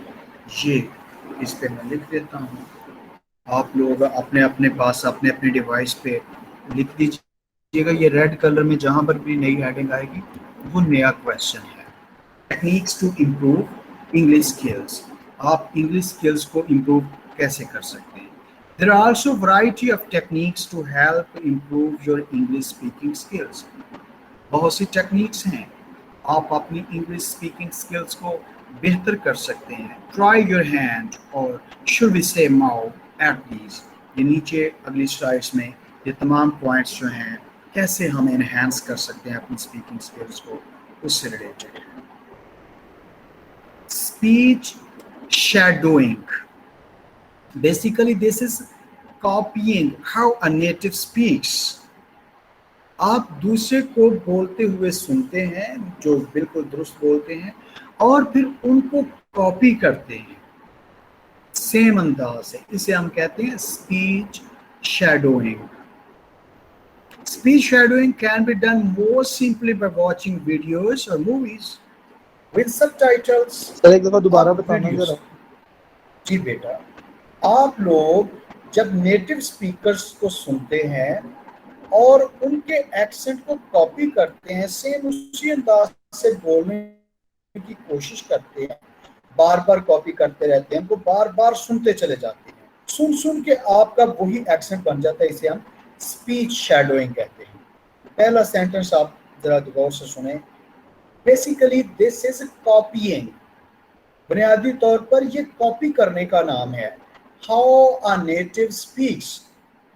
یہ، اس پہ میں لکھ دیتا ہوں. آپ لوگ اپنے اپنے پاس اپنے اپنے ڈیوائس پہ لکھ دیجیے گا. یہ ریڈ کلر میں جہاں پر بھی نئی ہیڈنگ آئے گی وہ نیا کویشچن ہے. Techniques to improve English skills. آپ انگلش اسکلس کو امپروو کیسے کر سکتے ہیں. There are also variety of techniques to help improve your English speaking skills. بہت سی ٹیکنیکس ہیں، آپ اپنی انگلش اسپیکنگ اسکلس کو بہتر کر سکتے ہیں. Try your hand or should we say mouth at these. یہ نیچے اگلی سلائڈس میں یہ تمام پوائنٹس جو ہیں کیسے ہم انہینس کر سکتے ہیں اپنی اسپیکنگ اسکلس کو، اس سے ریلیٹڈ ہے. Speech shadowing. Basically, this is copying how a native speaks. آپ دوسرے کو بولتے ہوئے سنتے ہیں جو بالکل درست بولتے ہیں، اور پھر ان کو کاپی کرتے ہیں سیم انداز سے. اسے ہم کہتے ہیں speech shadowing. Speech shadowing can be done more simply by watching videos or movies with subtitles. سر ایک دفعہ دوبارہ آپ بتانا ویڈیوز، ذرا. جی بیٹا، آپ لوگ جب نیٹو اسپیکرز کو سنتے ہیں اور ان کے ایکسنٹ کو کاپی کرتے ہیں، سیم اسی انداز سے بولنے کی کوشش کرتے ہیں، بار بار کاپی کرتے رہتے ہیں، ان کو بار بار سنتے چلے جاتے ہیں، سن کے آپ کا وہی ایکسنٹ بن جاتا ہے. اسے ہم اسپیچ شیڈوئنگ کہتے ہیں. پہلا سینٹنس آپ ذرا غور سے سنیں. Basically this is copying. بنیادی طور پر یہ کاپی کرنے کا نام ہے. How a native speaks.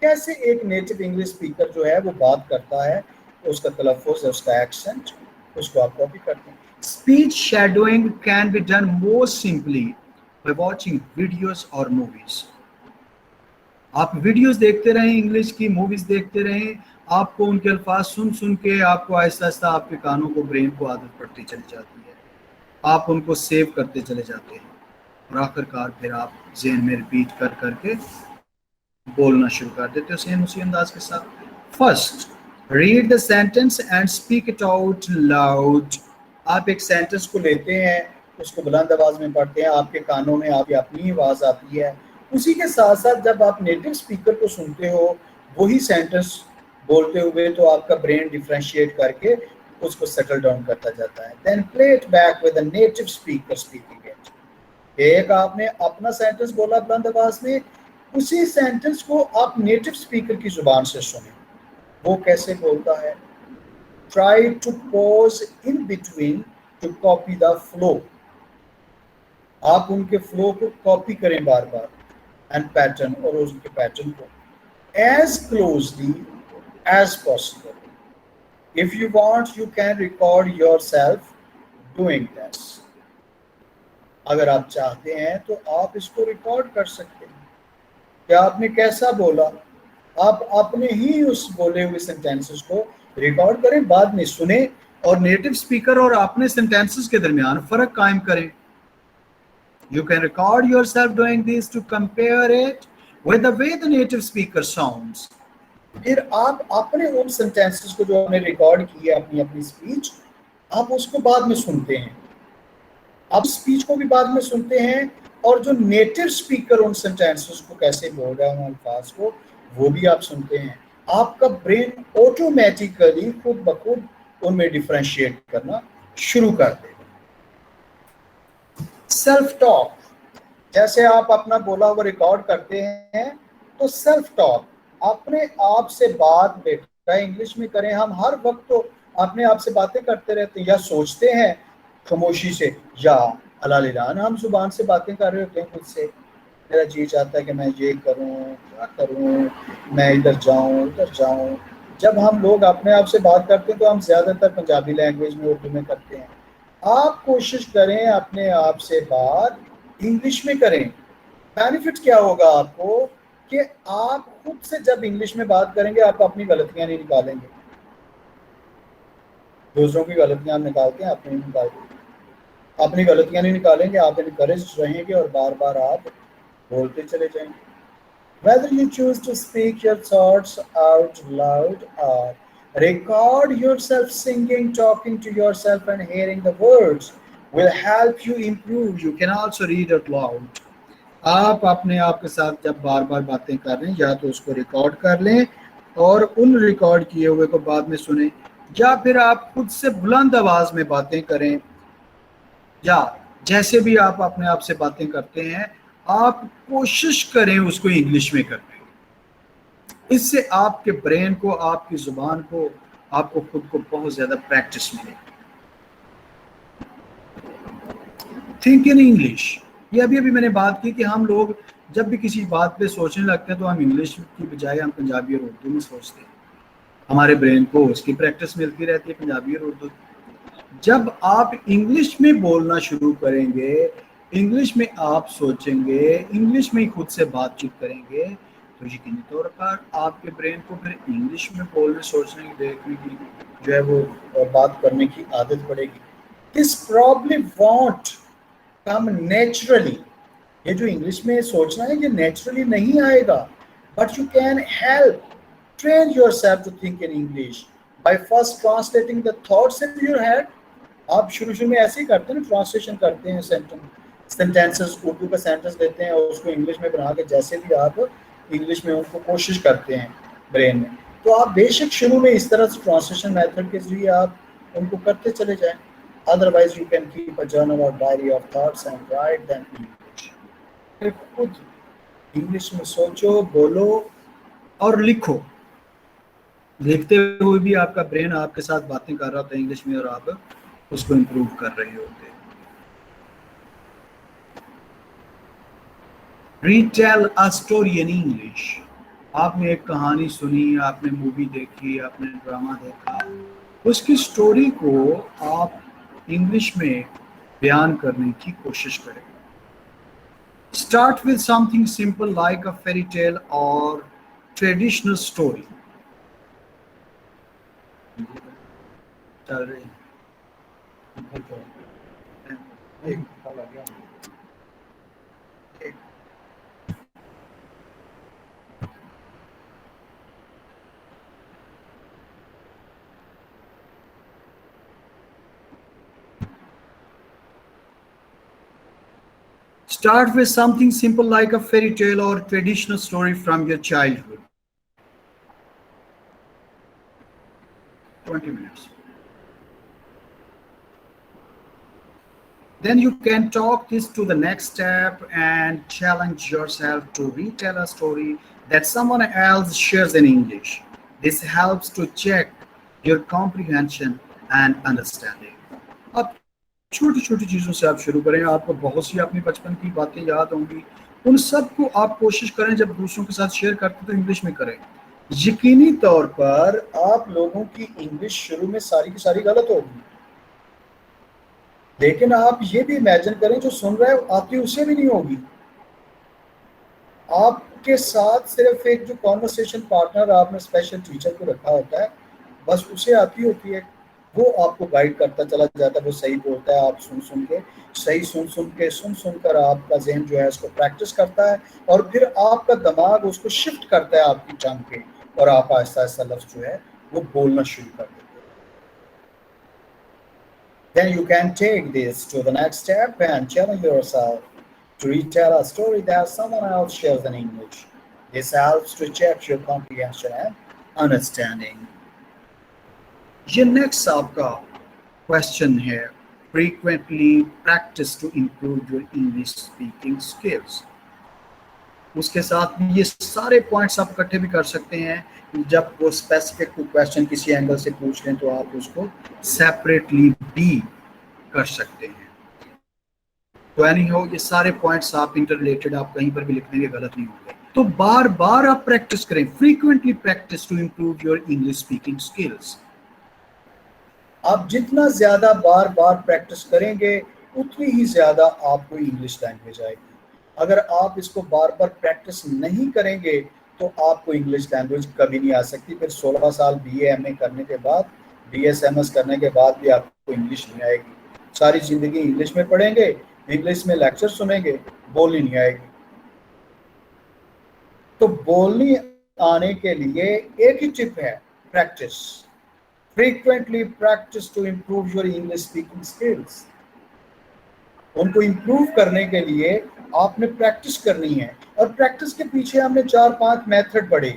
کیسے ایک نیٹو انگلش اسپیکر جو ہے وہ بات کرتا ہے، اس کا تلفظ، اس کا ایکسنٹ، اس کو آپ کاپی کرتے ہیں. Speech shadowing can be done more simply by watching videos اور موویز. آپ ویڈیوز دیکھتے رہیں، انگلش کی موویز دیکھتے رہیں، آپ کو ان کے الفاظ سن کے آپ کو آہستہ آہستہ آپ کے کانوں کو، برین کو عادت پڑتی چلی جاتی ہے. آپ ان کو سیو کرتے چلے جاتے ہیں، اور آخر کار پھر آپ ذہن میں ریپیٹ کر کے بولنا شروع کر دیتے ہو سیم اسی انداز کے ساتھ. First read the sentence and speak it out loud. آپ ایک سینٹینس کو لیتے ہیں، اس کو بلند آواز میں پڑھتے ہیں، آپ کے کانوں میں آپ کی اپنی آواز آتی ہے. اسی کے ساتھ ساتھ جب آپ نیٹو اسپیکر کو سنتے ہو وہی سینٹینس بولتے ہوئے، تو آپ کا برین ڈیفرینشیٹ کر کے اس کو سیٹل ڈاؤن کرتا جاتا ہے. Then play it back with a native speaker speaking it. ایک آپ نے اپنا سینٹینس بولا بلند آواز میں، اسی سینٹینس کو آپ نیٹو اسپیکر کی زبان سے سنیں، وہ کیسے بولتا ہے. Try to pause in between to copy the flow. آپ ان کے فلو کو کاپی کریں بار بار، اینڈ پیٹرن، اور اس کے پیٹرن کو as closely as possible. If you want, you can record yourself doing this. اگر آپ چاہتے ہیں تو آپ اس کو ریکارڈ کر سکتے ہیں. کہ آپ نے کیسا بولا. آپ اپنے ہی اس بولے ہوئے سینٹینسز کو ریکارڈ کریں, بعد میں سنیں اور نیٹو اسپیکر اور اپنے سینٹینسز کے درمیان فرق قائم کریں. You can record yourself doing this to compare it with the way the native speaker sounds. پھر آپ اپنے ان سینٹینسز کو جو آپ نے ریکارڈ کیے اپنی اپنی اسپیچ, آپ اس کو بعد میں سنتے ہیں. آپ اسپیچ کو بھی بعد میں سنتے ہیں, اور جو نیٹو اسپیکر ان سینٹینسز کو کیسے بول رہا ہے ان الفاظ کو, وہ بھی آپ سنتے ہیں. آپ کا برین آٹومیٹیکلی خود بخود ان میں ڈفرینشیٹ کرنا شروع کر دے گا. سیلف ٹاک, جیسے آپ اپنا بولا ہوا ریکارڈ کرتے ہیں تو سیلف ٹاک اپنے آپ سے بات بیٹا انگلش میں کریں. ہم ہر وقت تو اپنے آپ سے باتیں کرتے رہتے ہیں, یا سوچتے ہیں خاموشی سے, یا علالان ہم زبان سے باتیں کر رہے ہوتے ہیں خود سے. میرا جی چاہتا ہے کہ میں یہ کروں, کیا کروں, میں ادھر جاؤں ادھر جاؤں. جب ہم لوگ اپنے آپ سے بات کرتے ہیں تو ہم زیادہ تر پنجابی لینگویج میں, اردو میں کرتے ہیں. آپ کوشش کریں اپنے آپ سے بات انگلش میں کریں. بینیفٹ کیا ہوگا آپ کو کہ آپ خود سے جب انگلش میں بات کریں گے آپ اپنی غلطیاں نہیں نکالیں گے. دوسروں کی غلطیاں آپ نکالتے ہیں, اپنی نہیں نکالتے. اپنی غلطیاں نہیں نکالیں گے, آپ انکریج رہیں گے اور بار بار آپ بولتے چلے جائیں گے. Whether you choose to speak your thoughts out loud or record yourself singing, talking to yourself and hearing the words will help you improve. You can also read out loud. آپ اپنے آپ کے ساتھ جب بار بار باتیں کر رہے ہیں, یا تو اس کو ریکارڈ کر لیں اور ان ریکارڈ کیے ہوئے کو بعد میں سنیں, یا پھر آپ خود سے بلند آواز میں باتیں کریں, یا جیسے بھی آپ اپنے آپ سے باتیں کرتے ہیں آپ کوشش کریں اس کو انگلش میں کرنے کی. اس سے آپ کے برین کو, آپ کی زبان کو, آپ کو خود کو بہت زیادہ پریکٹس ملے گی. تھنک ان انگلش, یہ ابھی میں نے بات کی کہ ہم لوگ جب بھی کسی بات پہ سوچنے لگتے ہیں تو ہم انگلش کی بجائے ہم پنجابی اور اردو میں سوچتے ہیں. ہمارے برین کو اس کی پریکٹس ملتی رہتی ہے پنجابی اور اردو. جب آپ انگلش میں بولنا شروع کریں گے, انگلش میں آپ سوچیں گے, انگلش میں ہی خود سے بات چیت کریں گے, تو یقینی طور پر آپ کے برین کو پھر انگلش میں بولنے, سوچنے کی, دیکھنے کی جو ہے وہ بات کرنے کی عادت پڑے گی. This probably won't come naturally. یہ جو انگلش میں سوچنا ہے یہ نیچرلی نہیں آئے گا, but you can help train yourself to think in English by first translating the thoughts in your head. آپ شروع میں ایسے ہی کرتے ہیں نا, ٹرانسلیشن کرتے ہیں سینٹینسز, اردو کا سینٹینس لیتے ہیں اور اس کو انگلش میں بنا کے جیسے بھی آپ انگلش میں ان کو کوشش کرتے ہیں برین میں, تو آپ بے شک شروع میں اس طرح سے ٹرانسلیشن میتھڈ کے ذریعے آپ ان کو کرتے چلے جائیں. Otherwise you can keep a journal or diary of thoughts and write them in English. پھر خود انگلش میں سوچو, بولو اور لکھو. لکھتے ہوئے بھی آپ کا برین آپ کے ساتھ باتیں کر رہا ہوتا ہے انگلش میں, اور آپ اس کو امپروو کر رہے ہوتے ہیں. Retail a story in English. آپ نے ایک کہانی سنی, آپ نے مووی دیکھی, آپ نے ڈرامہ دیکھا, اس کی سٹوری کو آپ انگلش میں بیان کرنے کی کوشش کریں. Start with something simple like a fairy tale or traditional story. چل رہی Start with something simple like a fairy tale or traditional story from your childhood. 20 minutes. Then you can talk this to the next step and challenge yourself to retell a story that someone else shares in English. This helps to check your comprehension and understanding. اب چھوٹی چھوٹی چیزوں سے آپ شروع کریں. آپ کو بہت سی اپنی بچپن کی باتیں یاد ہوں گی, ان سب کو آپ کوشش کریں جب دوسروں کے ساتھ شیئر کرتے تو انگلش میں کریں. یقینی طور پر آپ لوگوں کی انگلش شروع میں ساری کی ساری غلط ہوگی, لیکن آپ یہ بھی امیجن کریں جو سن رہے ہو آپ کی اس سے بھی نہیں ہوگی. آپ کے ساتھ صرف ایک جو کانورسیشن پارٹنر آپ نے اسپیشل ٹیچر کو رکھا ہوتا ہے، بس اسے آتی ہوتی ہے، وہ آپ کو گائیڈ کرتا چلا جاتا ہے، وہ صحیح بولتا ہے، آپ سن کے صحیح سن کر آپ کا ذہن جو ہے اس کو پریکٹس کرتا ہے، اور پھر آپ کا دماغ اس کو شفٹ کرتا ہے آپ کی ٹنگ پہ، اور آپ آہستہ آہستہ لفظ جو ہے وہ بولنا شروع کر دیتے ہیں. Then you can take this to the next step and challenge yourself to retell a story that someone else shares in English. This helps to check your comprehension and understanding. یہ نیکسٹ آپ کا کوشچن ہے frequently practice to improve your English speaking skills. اس کے ساتھ بھی یہ سارے پوائنٹس آپ اکٹھے بھی کر سکتے ہیں. جب وہ اسپیسیفک کوشچن کسی اینگل سے پوچھ لیں تو آپ اس کو سیپریٹلی بھی کر سکتے ہیں. تو اینی ہو یہ سارے پوائنٹس آپ انٹر ریلیٹڈ آپ کہیں پر بھی لکھ دیں گے غلط نہیں ہوں گے. تو بار بار آپ پریکٹس کریں. Frequently practice to improve your English speaking skills. آپ جتنا زیادہ بار بار پریکٹس کریں گے اتنی ہی زیادہ آپ کو انگلش لینگویج آئے گی. اگر آپ اس کو بار بار پریکٹس نہیں کریں گے تو آپ کو انگلش لینگویج کبھی نہیں آ سکتی. پھر 16 سال بی اے ایم اے کرنے کے بعد، بی ایس ایم ایس کرنے کے بعد بھی آپ کو انگلش نہیں آئے گی. ساری زندگی انگلش میں پڑھیں گے، انگلش میں لیکچر سنیں گے، بولنی نہیں آئے گی. تو بولنی آنے کے لیے ایک ہی ٹپ ہے، practice. Frequently practice to improve your English speaking skills. ان کو امپروو کرنے کے لیے آپ نے پریکٹس کرنی ہے، اور پریکٹس کے پیچھے ہم نے 4-5 میتھڈ پڑھے.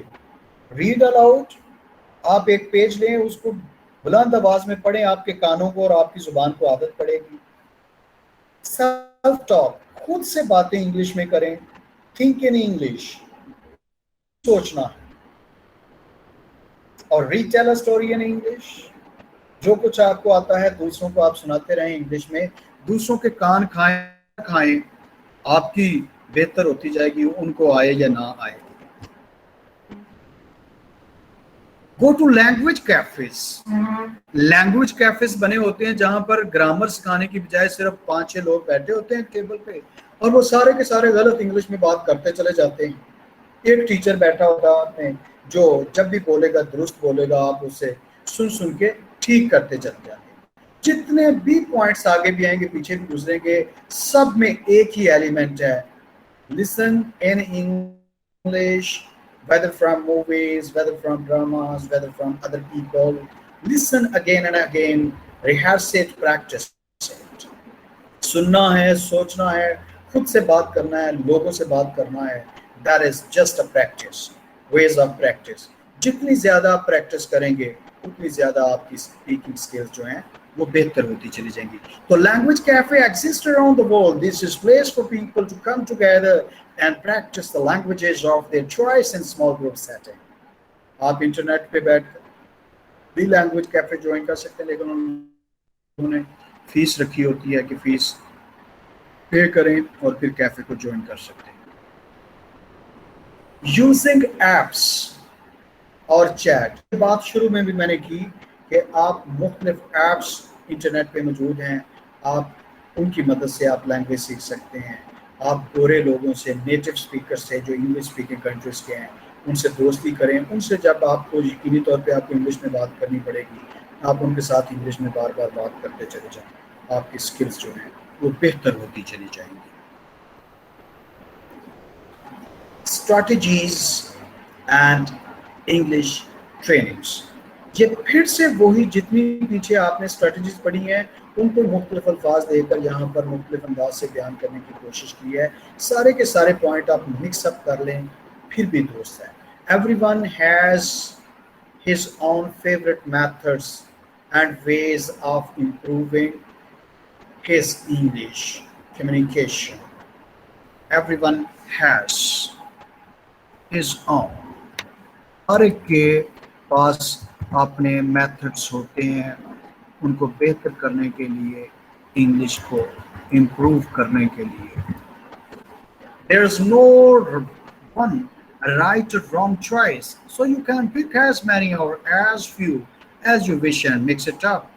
ریڈ الاؤڈ، آپ ایک پیج لیں، اس کو بلند آواز میں پڑھیں، آپ کے کانوں کو اور آپ کی زبان کو عادت پڑے گی. سیلف ٹاک، خود سے باتیں انگلش میں کریں. تھنک ان انگلش، سوچنا ہے. اور retell a story in English, جو کچھ آپ کو آتا ہے دوسروں کو آپ سناتے رہیں انگلش میں. دوسروں کے کان کھائیں آپ کی بہتر ہوتی جائے گی، ان کو آئے یا نہ آئے. Go to language cafes. Language cafes بنے ہوتے ہیں جہاں پر گرامر سکھانے کی بجائے صرف 5-6 لوگ بیٹھے ہوتے ہیں ٹیبل پہ، اور وہ سارے کے سارے غلط انگلش میں بات کرتے چلے جاتے ہیں. ایک ٹیچر بیٹھا ہوتا ہے جو جب بھی بولے گا درست بولے گا، آپ اسے سن کے ٹھیک کرتے چلے جاتے ہیں. جتنے بھی پوائنٹس آگے بھی آئیں گے پیچھے بھی گزریں گے، سب میں ایک ہی ایلیمنٹ ہے. Listen in English, whether from movies, whether from dramas, whether from other people. Listen again and again, rehearse it, practice it. سننا ہے، سوچنا ہے، خود سے بات کرنا ہے، لوگوں سے بات کرنا ہے. That is just a practice, ways of practice. جتنی زیادہ آپ پریکٹس کریں گے اتنی زیادہ آپ کی اسپیکنگ اسکلز جو ہیں وہ بہتر ہوتی چلی جائیں گی. تو language cafe exist around the world. This is place for people to come together and practice the languages of their choice in small group setting. آپ انٹرنیٹ پہ بیٹھ کر بھی لینگویج کیفے جوائن کر سکتے ہیں، لیکن انہوں نے فیس رکھی ہوتی ہے کہ فیس پے کریں اور پھر کیفے کو جوائن کر سکتے ہیں. یوزنگ ایپس اور چیٹ. بات شروع میں بھی میں نے کی کہ آپ مختلف ایپس انٹرنیٹ پہ موجود ہیں، آپ ان کی مدد سے آپ لینگویج سیکھ سکتے ہیں. آپ گورے لوگوں سے، نیٹو اسپیکر سے جو انگلش اسپیکنگ کنٹریز کے ہیں، ان سے دوستی کریں. ان سے جب آپ کو یقینی طور پہ آپ کو انگلش میں بات کرنی پڑے گی، آپ ان کے ساتھ انگلش میں بار بار بات کرتے چلے جائیں. آپ کی اسکلز جو ہیں وہ بہتر ہوتی چلی جائیں گی. Strategies and English trainings. یہ پھر سے وہی جتنی پیچھے آپ نے اسٹریٹجیز پڑھی ہیں ان کو مختلف الفاظ دے کر یہاں پر مختلف انداز سے بیان کرنے کی کوشش کی ہے. سارے کے سارے پوائنٹ آپ مکس اپ کر لیں پھر بھی درست ہے. Every one has his own favorite methods and ways of improving his English communication. Everyone has his own. ہر ایک کے پاس اپنے میتھڈس ہوتے ہیں ان کو بہتر کرنے کے لیے، انگلش کو امپروو کرنے کے لیے. There is no one right or wrong choice, so you can pick as many or as few as you wish and mix it up.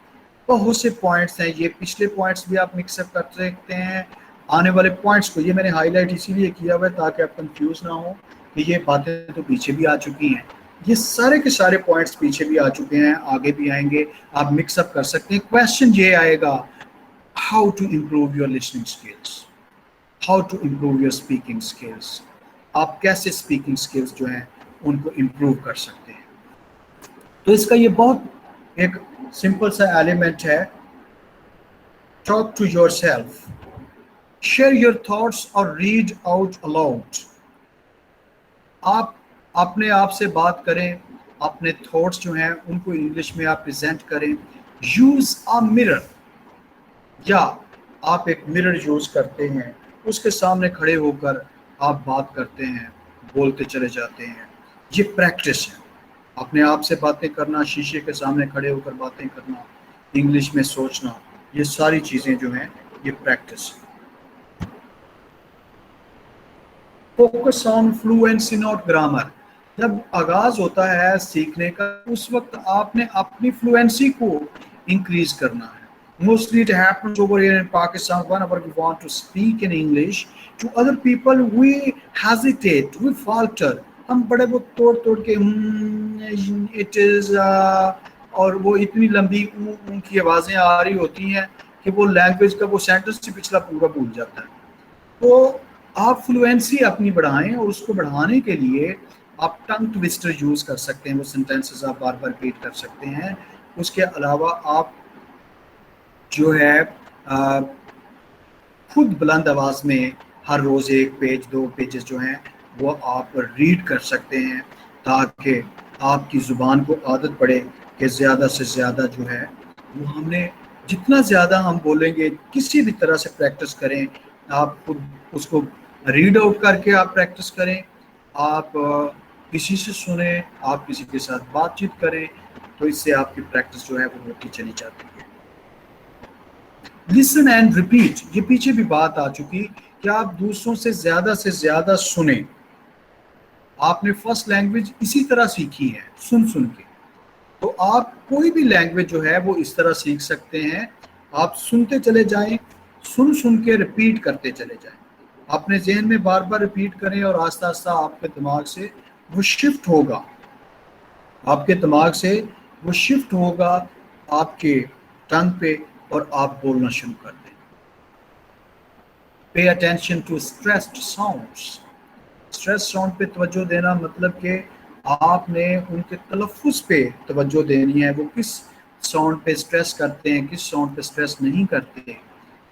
بہت سے پوائنٹس ہیں، یہ پچھلے پوائنٹس بھی آپ مکس اپ کر سکتے ہیں. آنے والے پوائنٹس کو یہ میں نے ہائی لائٹ اسی لیے کیا ہوا ہے تاکہ آپ کنفیوز نہ ہوں کہ یہ باتیں تو پیچھے بھی آ چکی ہیں، یہ سارے کے سارے پوائنٹس پیچھے بھی آ چکے ہیں، آگے بھی آئیں گے، آپ مکس اپ کر سکتے ہیں۔ کویشچن یہ آئے گا how to improve your listening skills, how to improve your speaking skills, آپ کیسے اسپیکنگ اسکلس جو ہیں ان کو امپروو کر سکتے ہیں۔ تو اس کا یہ بہت ایک سمپل سا ایلیمنٹ ہے، talk to yourself, share your thoughts اور ریڈ آؤٹ الاؤڈ۔ آپ اپنے آپ سے بات کریں، اپنے تھاٹس جو ہیں ان کو انگلش میں آپ پریزنٹ کریں۔ یوز اے مرر، یا آپ ایک مرر یوز کرتے ہیں، اس کے سامنے کھڑے ہو کر آپ بات کرتے ہیں، بولتے چلے جاتے ہیں۔ یہ پریکٹس ہے، اپنے آپ سے باتیں کرنا، شیشے کے سامنے کھڑے ہو کر باتیں کرنا، انگلش میں سوچنا، یہ ساری چیزیں جو ہیں یہ پریکٹس ہے۔ Focus on fluency not grammar, جب آغاز ہوتا ہے سیکھنے کا اس وقت آپ نے اپنی فلوئنسی کو انکریز کرنا ہے۔ Mostly it happens over here in Pakistan. Whenever we want to speak in English to other people, we hesitate, we falter. ہم بڑے وہ توڑ توڑ کے it is اور وہ اتنی لمبی ان کی آوازیں آ رہی ہوتی ہیں کہ وہ لینگویج کا وہ سینٹنس سے پچھلا پورا بھول جاتا ہے۔ تو آپ فلوئنسی اپنی بڑھائیں، اور اس کو بڑھانے کے لیے آپ ٹنگ ٹوسٹر یوز کر سکتے ہیں، وہ سینٹینسز آپ بار بار ریپیٹ کر سکتے ہیں۔ اس کے علاوہ آپ جو ہے خود بلند آواز میں ہر روز ایک پیج، 2 پیجز جو ہیں وہ آپ ریڈ کر سکتے ہیں، تاکہ آپ کی زبان کو عادت پڑے کہ زیادہ سے زیادہ جو ہے وہ ہم نے جتنا زیادہ ہم بولیں گے کسی بھی طرح سے پریکٹس کریں۔ آپ خود اس کو ریڈ آؤٹ کر کے آپ پریکٹس کریں، آپ کسی سے سنیں، آپ کسی کے ساتھ بات چیت کریں، تو اس سے آپ کی پریکٹس جو ہے وہ ہوتی چلی جاتی ہے۔ لسن اینڈ ریپیٹ، یہ پیچھے بھی بات آ چکی کہ آپ دوسروں سے زیادہ سنیں۔ آپ نے فرسٹ لینگویج اسی طرح سیکھی ہے، سن سن کے، تو آپ کوئی بھی لینگویج جو ہے وہ اس طرح سیکھ سکتے ہیں۔ آپ سنتے چلے جائیں، سن سن کے ریپیٹ کرتے چلے جائیں، اپنے ذہن میں بار بار ریپیٹ کریں، اور آہستہ آہستہ آپ کے دماغ سے وہ شفٹ ہوگا، آپ کے دماغ سے وہ شفٹ ہوگا آپ کے ٹنگ پہ، اور آپ بولنا شروع کر دیں۔ Pay attention to stressed sounds, stress sound پہ توجہ دینا مطلب کہ آپ نے ان کے تلفظ پہ توجہ دینی ہے، وہ کس ساؤنڈ پہ اسٹریس کرتے ہیں، کس ساؤنڈ پہ اسٹریس نہیں کرتے،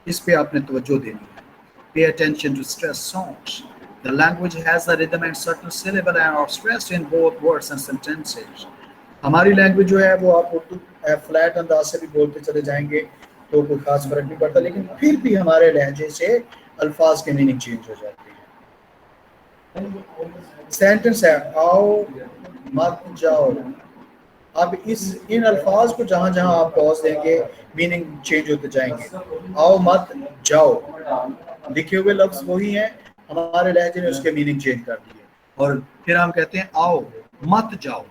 اس پہ آپ نے توجہ دینی ہے۔ Pay attention to stress sounds. The language has a rhythm and certain syllable and are stressed in both words and sentences. ہماری لینگویج جو ہے وہ آپ اردو فلیٹ انداز سے بھی بولتے چلے جائیں گے تو کوئی خاص فرق نہیں پڑتا، لیکن پھر بھی ہمارے لہجے سے الفاظ کے میننگ چینج ہو جاتے ہیں۔ سینٹنس ہے آؤ مت جاؤ، اب ان الفاظ کو جہاں جہاں آپ پاز دیں گے میننگ چینج ہوتے جائیں گے۔ آؤ مت جاؤ، لکھے ہوئے لفظ وہی ہیں، ہمارے لہجے نے اس کے میننگ چینج کر دیے، اور پھر ہم کہتے ہیں آؤ مت جاؤ۔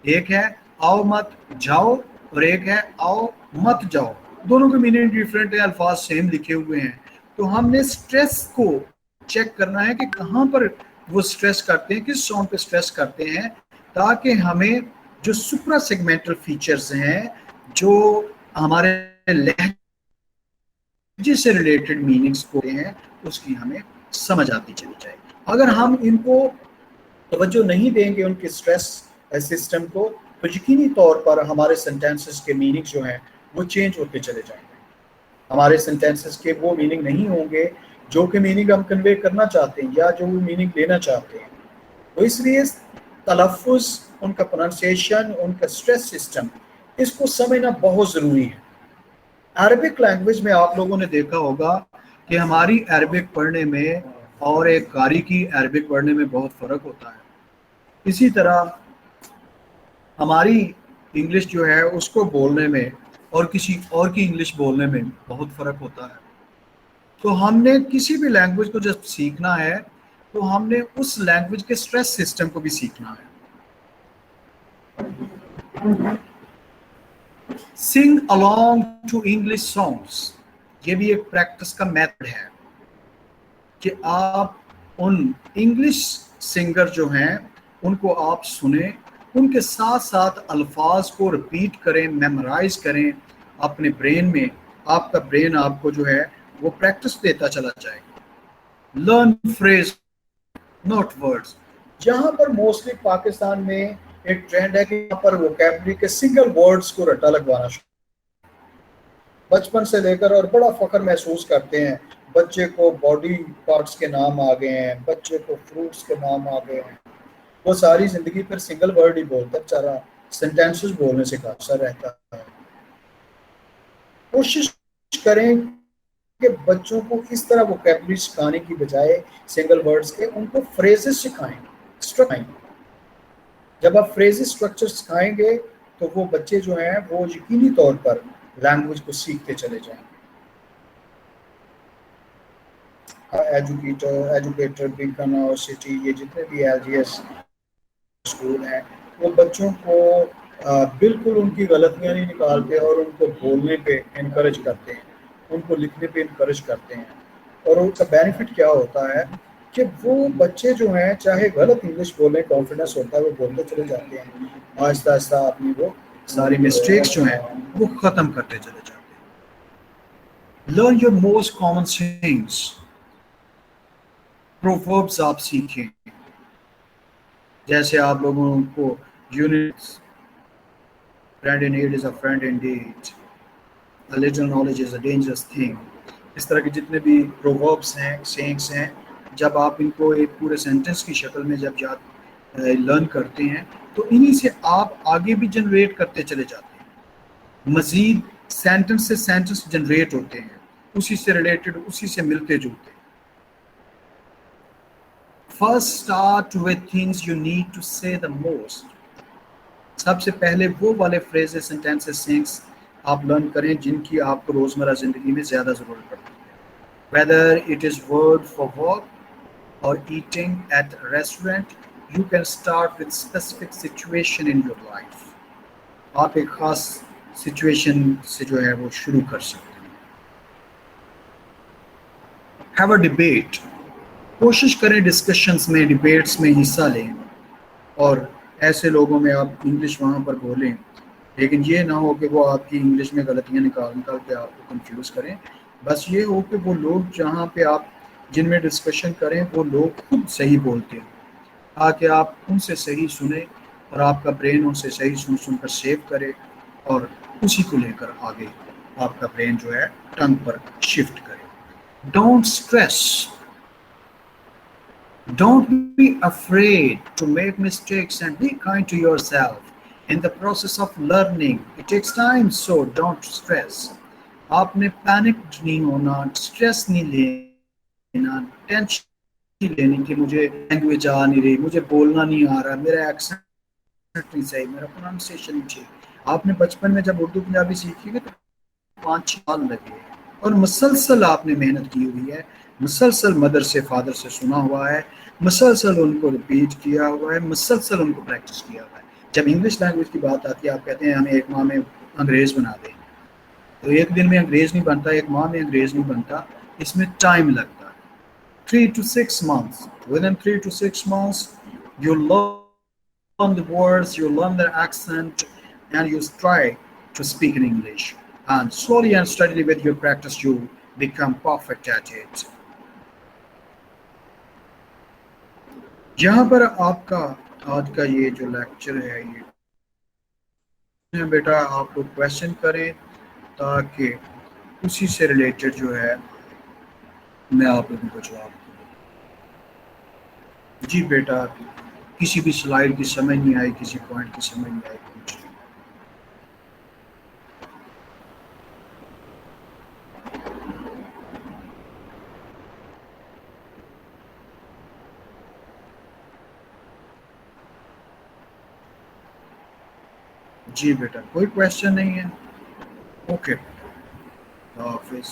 ایک ہے آؤ مت جاؤ اور ایک ہے آؤ مت جاؤ، دونوں کے میننگ ڈیفرنٹ ہیں، الفاظ سیم لکھے ہوئے ہیں۔ تو ہم نے سٹریس کو چیک کرنا ہے کہ کہاں پر وہ سٹریس کرتے ہیں، کس ساؤنڈ پہ سٹریس کرتے ہیں، تاکہ ہمیں جو سپرا سیگمنٹل فیچرز ہیں جو ہمارے لہجے سے ریلیٹڈ میننگز کو ہیں اس کی ہمیں سمجھ آتی چلی جائے۔ اگر ہم ان کو توجہ نہیں دیں گے ان کے سٹریس سسٹم کو، تو یقینی طور پر ہمارے سینٹینسز کے میننگ جو ہیں وہ چینج ہوتے چلے جائیں گے، ہمارے سینٹینسز کے وہ میننگ نہیں ہوں گے جو کہ میننگ ہم کنوے کرنا چاہتے ہیں یا جو وہ میننگ لینا چاہتے ہیں۔ تو اس لیے تلفظ، ان کا پروننسیشن، ان کا سٹریس سسٹم، اس کو سمجھنا بہت ضروری ہے۔ عربک لینگویج میں آپ لوگوں نے دیکھا ہوگا کہ ہماری عربک پڑھنے میں اور ایک قاری کی عربک پڑھنے میں بہت فرق ہوتا ہے۔ اسی طرح ہماری انگلش جو ہے اس کو بولنے میں اور کسی اور کی انگلش بولنے میں بہت فرق ہوتا ہے۔ تو ہم نے کسی بھی لینگویج کو جب سیکھنا ہے تو ہم نے اس لینگویج کے سٹریس سسٹم کو بھی سیکھنا ہے۔ سنگ along ٹو انگلش سانگس، یہ بھی ایک پریکٹس کا میتھڈ ہے کہ آپ ان انگلش سنگر جو ہیں ان کو آپ سنیں، ان کے ساتھ ساتھ الفاظ کو رپیٹ کریں، میمورائز کریں اپنے برین میں. آپ کا برین آپ کو جو ہے وہ پریکٹس دیتا چلا جائے گا. Learn phrase not words. جہاں پر موسٹلی پاکستان میں ایک ٹرینڈ ہے کہ یہاں پر ووکیبلری کے سنگل ورڈز کو رٹا لگوانا شروع، بچپن سے لے کر، اور بڑا فخر محسوس کرتے ہیں. بچے کو باڈی پارٹس کے نام آ گئے ہیں، بچے کو فروٹس کے نام آ گئے ہیں، وہ ساری زندگی پھر سنگل ورڈ ہی بولتا ہے بیچارہ، سینٹینسز بولنے سے قاصر رہتا ہے. کوشش کریں کہ بچوں کو اس طرح ووکیبلری سکھانے کی بجائے سنگل ورڈز کے، ان کو فریزز سکھائیں، سٹرکچر. جب آپ فریزز اسٹرکچر سکھائیں گے تو وہ بچے جو ہیں وہ یقینی طور پر لینگویج کو سیکھتے چلے جائیں گے. ایجوکیٹر بیکن یونیورسٹی، یہ جتنے بھی ایل جی ایس اسکول ہیں، وہ بچوں کو بالکل ان کی غلطیاں نہیں نکالتے اور ان کو بولنے پہ انکریج کرتے ہیں، ان کو لکھنے پہ انکریج کرتے ہیں. اور اس کا بینیفٹ کیا ہوتا ہے کہ وہ بچے جو ہیں چاہے غلط انگلش بولیں، کانفیڈنس ہوتا ہے، وہ بولتے چلے جاتے ہیں. آہستہ آہستہ اپنی وہ ساری مسٹیکس جو ہیں وہ ختم کرتے چلے جاتے ہیں. Learn your most common sayings. Proverbs آپ سیکھیں. جیسے آپ لوگوں کو یونٹس، friend in need is a friend in deed, a little knowledge is a dangerous thing. اس طرح کے جتنے بھی پرووربس ہیں، سینگس ہیں، جب آپ ان کو ایک پورے سینٹنس کی شکل میں جب لرن کرتے ہیں تو انہی سے آپ آگے بھی جنریٹ کرتے چلے جاتے ہیں. مزید سینٹنس سے سینٹنس جنریٹ ہوتے ہیں، اسی سے ریلیٹڈ، اسی سے ملتے جلتے. First start with things you need to say the most. سب سے پہلے وہ والے فریزز، سینٹینسز، سینگس آپ لرن کریں جن کی آپ کو روزمرہ زندگی میں زیادہ ضرورت پڑتی ہے. whether it is word for work or eating at a restaurant, you can start with specific situation in your life. آپ ایک خاص سچویشن سے جو ہے وہ شروع کر سکتے ہیں. have a debate. کوشش کریں ڈسکشنز میں، ڈیبیٹس میں حصہ لیں، اور ایسے لوگوں میں آپ انگلش وہاں پر بولیں، لیکن یہ نہ ہو کہ وہ آپ کی انگلش میں غلطیاں نکال کے آپ کو کنفیوز کریں. بس یہ ہو کہ وہ لوگ جہاں پہ آپ جن میں ڈسکشن کریں وہ لوگ خود صحیح بولتے ہیں، تاکہ آپ ان سے صحیح سنیں اور آپ کا برین ان سے صحیح سن سن کر سیو کرے، اور اسی کو لے کر آگے آپ کا برین جو ہے ٹنگ پر شفٹ کرے. Don't stress. Don't be afraid to make mistakes and be kind to yourself. In the process of learning, it takes time, so don't stress. آپ نے پینک نہیں ہونا، اسٹریس نہیں لینا، ٹینشن نہیں لینی کہ مجھے لینگویج آ نہیں رہی، مجھے بولنا نہیں آ رہا، میرا ایکسنٹ نہیں صحیح، میرا پروننسیشن نہیں صحیح. آپ نے بچپن میں جب اردو پنجابی سیکھی گے تو 5 سال لگے، اور مسلسل آپ نے محنت کی ہوئی ہے، مسلسل مدر سے فادر سے سنا ہوا ہے، مسلسل ان کو ریپیٹ کیا ہوا ہے، مسلسل ان کو پریکٹس کیا ہوا ہے. جب انگلش لینگویج کی بات آتی ہے، آپ کہتے ہیں ہمیں ایک ماہ میں انگریز بنا دیں، تو ایک دن میں انگریز نہیں بنتا، ایک ماہ میں انگریز نہیں بنتا، اس میں ٹائم لگتا ہے. 3 to 6 months. Within 3 to 6 months, you learn the words, you learn their accent, and you try to speak in English. And slowly and steadily with your practice, you become perfect at it. یہاں پر آپ کا آج کا یہ جو لیکچر ہے، یہ بیٹا آپ لوگ کویشچن کریں تاکہ اسی سے ریلیٹڈ جو ہے میں آپ لوگوں کو جواب دوں. جی بیٹا، کسی بھی سلائیڈ کی سمجھ نہیں آئی، کسی پوائنٹ کی سمجھ نہیں آئی، کچھ جی بیٹا کوئی کویشچن نہیں ہے. اوکے بیٹا، اللہ حافظ.